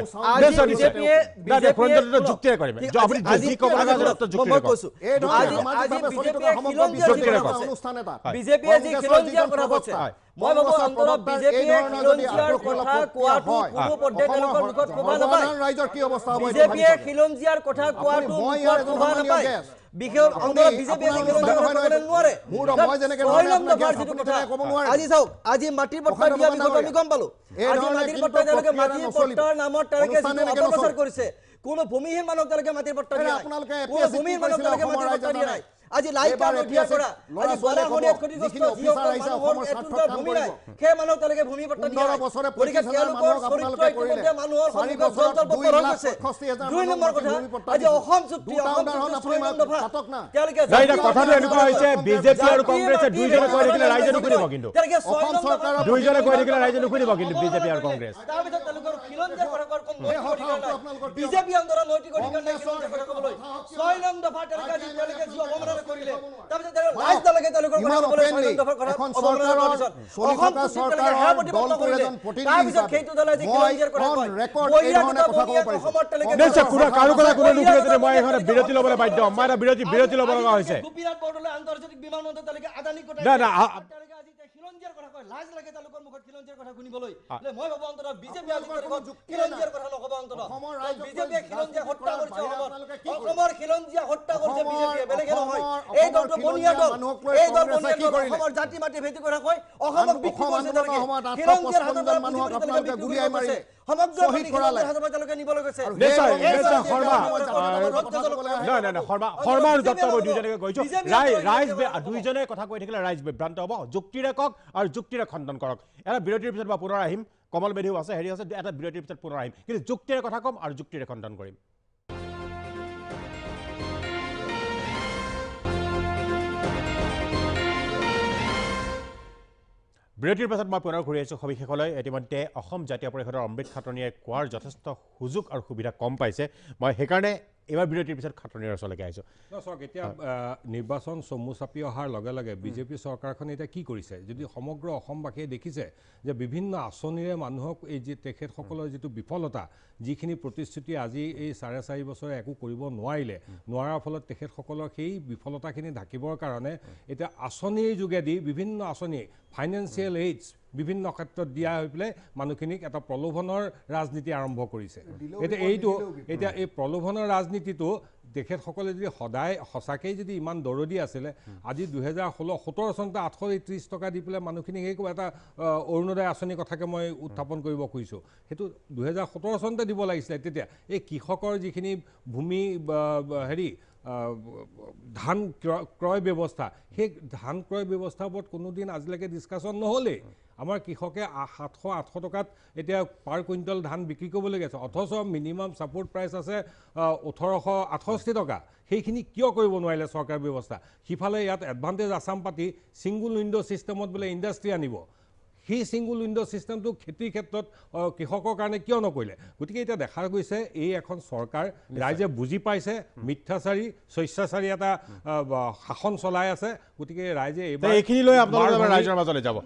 মই ভাবো অন্তৰত বিজেপিয়ে খিলঞ্জীয়াৰ কথা কোৱাটো কোনো পৰ্যায়ত তেওঁলোকৰ মুখত ক'বা নাপায় ৰাইজৰ কি অৱস্থা হ'ব বিজেপিয়ে খিলঞ্জীয়াৰ কথা কোৱাটো মুখত ক'বা নাপায় বিশেষ অন্তৰত বিজেপিয়ে খিলঞ্জীয়াৰ কথা ক'বলৈ নোৱাৰে আজি চাওক আজি মাটিৰ পট্টা দিয়া বিষয়টো আমি গম পালো আজি মাটিৰ পট্টা তেওঁলোকে মাটিৰ পট্টাৰ নামত তেওঁলোকে অপপ্ৰচাৰ কৰিছে কোনো ভূমিহীন মানুহক তেওঁলোকে মাটিৰ পট্টা দিয়া নাই কোনো ভূমিহীন মানুহক তেওঁলোকে মাটিৰ পট্টা দিয়া নাই আজি লাইকান দিয়া কৰা আজি বৰাহনীয়া ক্ষতিগ্ৰস্ত যিসকল মানুহৰ এটুকুৰা ভূমি নাই সেই মানুহক তেওঁলোকে ভূমি পট্টা দিয়া নাই গতিকে তেওঁলোকৰ চৰিত্ৰ ইতিমধ্যে মানুহৰ সন্মুখত জলজল হৈ গৈছে 2 নম্বৰ কথা আজি অসম চুক্তি কথাটো এনেকুৱা হৈছে বিজেপি আৰু কংগ্ৰেছে দুইজনে কৈ থাকিলে ৰাইজে নুশুনিব কিন্তু দুইজনে কৈ থাকিলে ৰাইজে নুশুনিব কিন্তু বিজেপি আৰু কংগ্ৰেছ তাৰপিছত তেওঁলোকৰ খিলঞ্জীয়াৰ কথা বিজেপি আন্দোলন নৈতিক অধিকাৰ নাই 6 নং দফা তেওঁলোকে যি অৱমাননা কৰিলে তাৰপিছত ৰাইজলৈকে তেওঁলোকৰ কথা ক'বলৈ 6 নং দফাৰ কথা অৱমাননা কৰাৰ পিছত অসম চৰকাৰৰ দলটোৰ এজন প্ৰতিনিধি তাৰপিছত সেইটো দলে যি খিলঞ্জীয়াৰ কথা কয় এই ধৰণে কথা ক'ব পাৰিছে নিশ্চয় কাৰো কথা কোনো নুশুনে যদি মই এখানে বিৰতি ল'বলৈ বাধ্য মই এটা বিৰতি ল'ব লগা হৈছে গোপীনাথ বৰদলৈ আন্তৰ্জাতিক বিমানবন্দৰ তেওঁলোকে আদানী কথা খিলঞ্জীয়াৰ কথা কয় লাজ লাগে তেওঁলোকৰ মুখত খিলঞ্জীয়াৰ কথা শুনিবলৈ মই ভাবো অন্তত বিজেপি আজি খিলঞ্জীয়াৰ কথা নক'ব অন্তত বিজেপিয়ে খিলঞ্জীয়া হত্যা কৰিছে অসমৰ খিলঞ্জীয়া হত্যা কৰিছে বিজেপিয়ে বেলেগে নহয় এই দলটো বনিয়া দল এই দল বনিয়া দল অসমৰ জাতি মাটি ভেটি কথা কয় অসমক বিক্ৰী কৰিছে তেওঁলোকে খিলঞ্জীয়াৰ হাতত মানুহক আপোনালোকে গুলিয়াই মাৰিছে সমগ্ৰ শ্বহীদ কৰালে। তেওঁলোকে নিবলৈ গৈছে নিশ্চয় এই নিশ্চয় এই শৰ্মা এই শৰ্মা আৰু দত্ত মই দুইজনকে কৈছোঁ ৰাইজ দুইজনে কথা কৈ থাকিলে ৰাইজ বিভ্ৰান্ত হ'ব যুক্তিৰে কওক আৰু যুক্তিৰে খণ্ডন কৰক এটা বিৰতিৰ পিছত বা পুনৰ আহিম কমল বেদীও আছে হেৰি আছে এটা বিৰতিৰ পিছত পুনৰ আহিম কিন্তু যুক্তিৰে কথা ক'ম আৰু যুক্তিৰে খণ্ডন কৰিম বিৰতিৰ পাছত মই পুনৰ ঘূৰি আহিছোঁ সবিশেষলৈ ইতিমধ্যে অসম জাতীয় পৰিষদৰ অমৃত খাটনিয়ে কোৱাৰ যথেষ্ট সুযোগ আৰু সুবিধা কম পাইছে মই সেইকাৰণে এইবাৰ বিৰতিৰ পিছত খাটনিৰ ওচৰলৈকে আহিছোঁ চাওক এতিয়া নিৰ্বাচন চমু চাপি অহাৰ লগে লগে বিজেপি চৰকাৰখনে এতিয়া কি কৰিছে যদি সমগ্ৰ অসমবাসীয়ে দেখিছে যে বিভিন্ন আঁচনিৰে মানুহক এই যে তেখেতসকলৰ যিটো বিফলতা যিখিনি প্ৰতিশ্ৰুতি আজি এই 4.5 বছৰে একো কৰিব নোৱাৰাৰ ফলত তেখেতসকলৰ সেই বিফলতাখিনি ঢাকিবৰ কাৰণে এতিয়া আঁচনিৰ যোগেদি বিভিন্ন আঁচনি ফাইনেন্সিয়েল এইডছ বিভিন্ন ক্ষেত্ৰত দিয়া হৈ পেলাই মানুহখিনিক এটা প্ৰলোভনৰ ৰাজনীতি আৰম্ভ কৰিছে এতিয়া এই প্ৰলোভনৰ ৰাজনীতিটো তেখেতসকলে যদি সদায় সঁচাকৈ যদি ইমান দৰদি আছিলে আজি 2017 চনতে 830 টকা দি পেলাই মানুহখিনিক এই এটা অৰুণোদয় আঁচনিৰ কথাকে মই উত্থাপন কৰিব খুজিছোঁ সেইটো 2017 চনতে দিব লাগিছিলে তেতিয়া এই কৃষকৰ যিখিনি ভূমি হেৰি ধান ক্ৰয় ব্যৱস্থা সেই ধান ক্ৰয় ব্যৱস্থাৰ ওপৰত কোনোদিন আজিলৈকে ডিছকাশ্যন নহ'লেই আমাৰ কৃষকে 700-800 টকাত এতিয়া পাৰ কুইণ্টল ধান বিক্ৰী কৰিবলগীয়া আছে অথচ মিনিমাম ছাপোৰ্ট প্ৰাইচ আছে 1868 টকা সেইখিনি কিয় কৰিব নোৱাৰিলে চৰকাৰ ব্যৱস্থা সিফালে ইয়াত এডভান্টেজ আছাম পাতি ছিংগুল উইণ্ড' ছিষ্টেমত বোলে ইণ্ডাষ্ট্ৰী আনিব সেই ছিংগুল উইণ্ড' ছিষ্টেমটো খেতিৰ ক্ষেত্ৰত কৃষকৰ কাৰণে কিয় নকৰিলে গতিকে এতিয়া দেখা গৈছে এই এখন চৰকাৰ ৰাইজে বুজি পাইছে মিথ্যাচাৰী স্বেচ্ছাচাৰী এটা শাসন চলাই আছে গতিকে ৰাইজে এইবাৰ এইখিনি লৈ আপোনালোকে ৰাইজৰ মাজলৈ যাব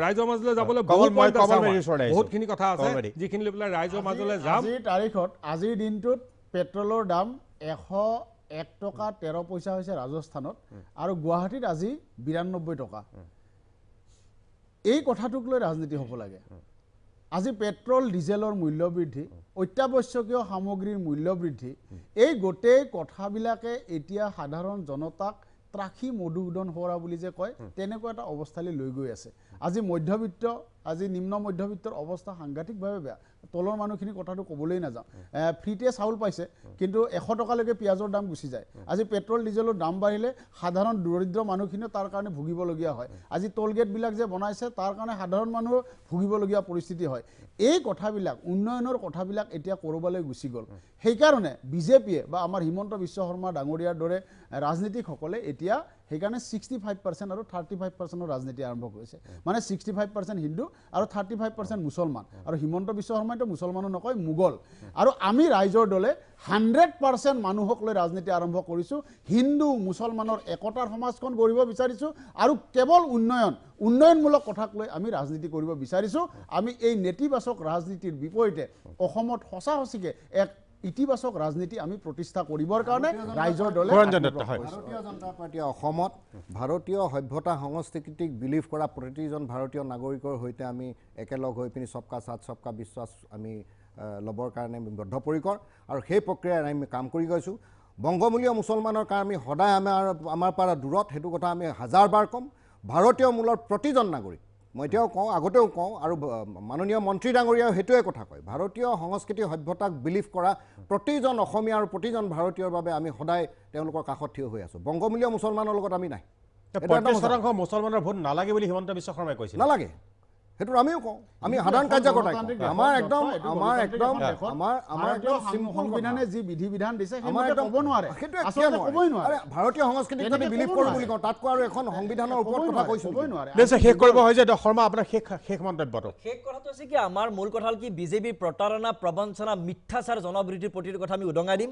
ৰাইজৰ মাজলৈ যাবলৈ বহুতখিনি কথা আছে যিখিনি লৈ পেলাই ৰাইজৰ মাজলৈ যাম আজিৰ তাৰিখত আজিৰ দিনটোত পেট্ৰলৰ দাম 101 টকা 13 পইচা হৈছে ৰাজস্থানত আৰু গুৱাহাটীত আজি 92 টকা এই কথাটোক লৈ ৰাজনীতি হ'ব লাগে আজি পেট্ৰল ডিজেলৰ মূল্য বৃদ্ধি অত্যাৱশ্যকীয় সামগ্ৰীৰ মূল্য বৃদ্ধি এই গোটেই কথাবিলাকে এতিয়া সাধাৰণ জনতাক ত্ৰাখি মধুসূদন হোৱা বুলি যে কয় তেনেকুৱা এটা অৱস্থালৈ লৈ গৈ আছে আজি মধ্যবিত্ত আজি নিম্ন মধ্যবিত্তৰ অৱস্থা সাংঘাতিকভাৱে বেয়া তলৰ মানুহখিনি কথাটো ক'বলৈ নাযাওঁ ফ্ৰীতে চাউল পাইছে কিন্তু 100 টকালৈকে পিঁয়াজৰ দাম গুচি যায় আজি পেট্ৰল ডিজেলৰ দাম বাঢ়িলে সাধাৰণ দৰিদ্ৰ মানুহখিনিও তাৰ কাৰণে ভুগিবলগীয়া হয় আজি টোলগেটবিলাক যে বনাইছে তাৰ কাৰণে সাধাৰণ মানুহ ভুগিবলগীয়া পৰিস্থিতি হয় এই কথাবিলাক উন্নয়নৰ কথাবিলাক এতিয়া ক'ৰবালৈ গুচি গ'ল সেইকাৰণে বিজেপিয়ে বা আমাৰ হিমন্ত বিশ্ব শৰ্মা ডাঙৰীয়াৰ দৰে ৰাজনীতিকসকলে এতিয়া সেইকাৰণে 65% আৰু 35%ৰ ৰাজনীতি আৰম্ভ কৰিছে মানে 65% হিন্দু আৰু 35% মুছলমান আৰু হিমন্ত বিশ্ব শৰ্মাইতো মুছলমানো নকয় মোগল আৰু আমি ৰাইজৰ দলে 100% মানুহক লৈ ৰাজনীতি আৰম্ভ কৰিছোঁ হিন্দু মুছলমানৰ একতাৰ সমাজখন গঢ়িব বিচাৰিছোঁ আৰু কেৱল উন্নয়নমূলক কথাক লৈ আমি ৰাজনীতি কৰিব বিচাৰিছোঁ আমি এই নেতিবাচক ৰাজনীতিৰ বিপৰীতে অসমত সঁচাসঁচিকে এক ইতিবাচক ৰাজনীতি আমি প্ৰতিষ্ঠা কৰিবৰ কাৰণে ৰাইজৰ দলে ভাৰতীয় জনতা পাৰ্টীয়ে অসমত ভাৰতীয় সভ্যতা সংস্কৃতিক বিলিভ কৰা প্ৰতিজন ভাৰতীয় নাগৰিকৰ সৈতে আমি একেলগ হৈ পিনি সবকা সাথ সবকা বিশ্বাস আমি ল'বৰ কাৰণে বদ্ধপৰিকৰ আৰু সেই প্ৰক্ৰিয়াৰে আমি কাম কৰি গৈছোঁ বংগমূলীয় মুছলমানৰ কাৰণে আমি সদায় আমাৰ পৰা দূৰত সেইটো কথা আমি হাজাৰবাৰ ক'ম ভাৰতীয় মূলৰ প্ৰতিজন নাগৰিক মই এতিয়াও কওঁ আগতেও কওঁ আৰু মাননীয় মন্ত্ৰী ডাঙৰীয়াও সেইটোৱে কথা কয় ভাৰতীয় সংস্কৃতি সভ্যতাক বিলিভ কৰা প্ৰতিজন অসমীয়া আৰু প্ৰতিজন ভাৰতীয়ৰ বাবে আমি সদায় তেওঁলোকৰ কাষত থিয় হৈ আছোঁ বংগমূলীয় মুছলমানৰ লগত আমি নাই 35% মুছলমানৰ ভোট নালাগে বুলি হিমন্ত বিশ্ব শৰ্মাই কৈছিল নালাগে সেইটো আমিও কওঁ আমি সাধাৰণ কাৰ্যকৰ্তা আমাৰ সংবিধানে যি বিধি বিধান দিছে আমাৰ ক'ব নোৱাৰে ক'বই নোৱাৰে ভাৰতীয় সংস্কৃতিক যদি বিলিভ কৰোঁ বুলি কওঁ তাতকৈ আৰু এখন সংবিধানৰ ওপৰত কথা কৈছোঁ শেষ কৰিব হয় যে শৰ্মা আপোনাৰ শেষ মন্তব্যটো শেষ কথাটো হৈছে কি আমাৰ মূল কথা হ'ল কি বিজেপিৰ প্ৰতাৰণা প্ৰবঞ্চনা মিথ্যাচাৰ জনবিৰোধীৰ প্ৰতিটো কথা আমি উদঙাই দিম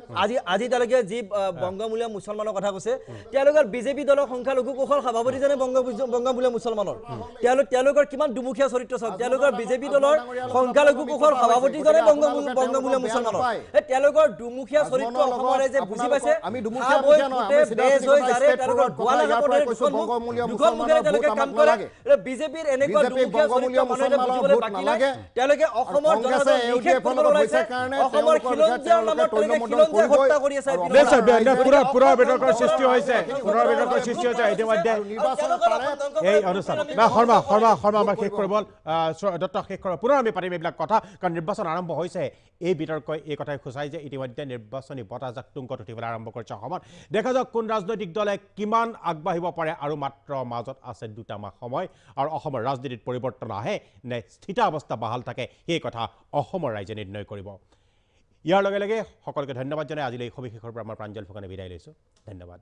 আজি তেওঁলোকে যি বংগমূলীয় মুছলমানৰ কথা কৈছে তেওঁলোকৰ বিজেপি দলৰ সংখ্যালঘু কোষৰ সভাপতিজনে বংগমূলীয় মুছলমানৰ তেওঁলোকৰ কিমান দুমুখীয়া চৰিত্ৰ চাওক তেওঁলোকৰ বিজেপি দলৰ সংখ্যালঘু কোষৰ সভাপতিজনে বংগমূলীয় মুছলমানৰ তেওঁলোকৰ দুমুখীয়া চৰিত্ৰ অসমৰ ৰাইজে বুজি পাইছে আমি দুমুখীয়া বিজেপিৰ এনেকুৱা দুমুখীয়া চৰিত্ৰ মানুহে বুজিবলৈ বাকী নাই তেওঁলোকে অসমৰ জনতাক নিষেধ কৰিবলৈ ওলাইছে অসমৰ খিলঞ্জীয়াৰ নামত তেওঁলোকে খিলঞ্জীয়া হত্যা কৰি আছে পুনৰ বিতৰ্কৰ সৃষ্টি হৈছে ইতিমধ্যে এই অনুষ্ঠান শৰ্মা আমাৰ শেষ কৰিব বিমল দত্ত শেষ কৰোঁ পুনৰ আমি পাতিম এইবিলাক কথা কাৰণ নিৰ্বাচন আৰম্ভ হৈছে এই বিতৰ্কই এই কথাই সূচায় যে ইতিমধ্যে নিৰ্বাচনী বতাহজাক তুংগত উঠিবলৈ আৰম্ভ কৰিছে অসমত দেখা যাওক কোন ৰাজনৈতিক দলে কিমান আগবাঢ়িব পাৰে আৰু মাত্ৰ মাজত আছে 2 মাহ সময় আৰু অসমৰ ৰাজনীতিত পৰিৱৰ্তন আহে নে স্থিতাৱস্থা বাহাল থাকে সেই কথা অসমৰ ৰাইজে নিৰ্ণয় কৰিব ইয়াৰ লগে লগে সকলোকে ধন্যবাদ জনাই আজিলৈ এই সবিশেষৰ পৰা আমাৰ প্ৰাঞ্জল ফুকনে বিদায় লৈছোঁ ধন্যবাদ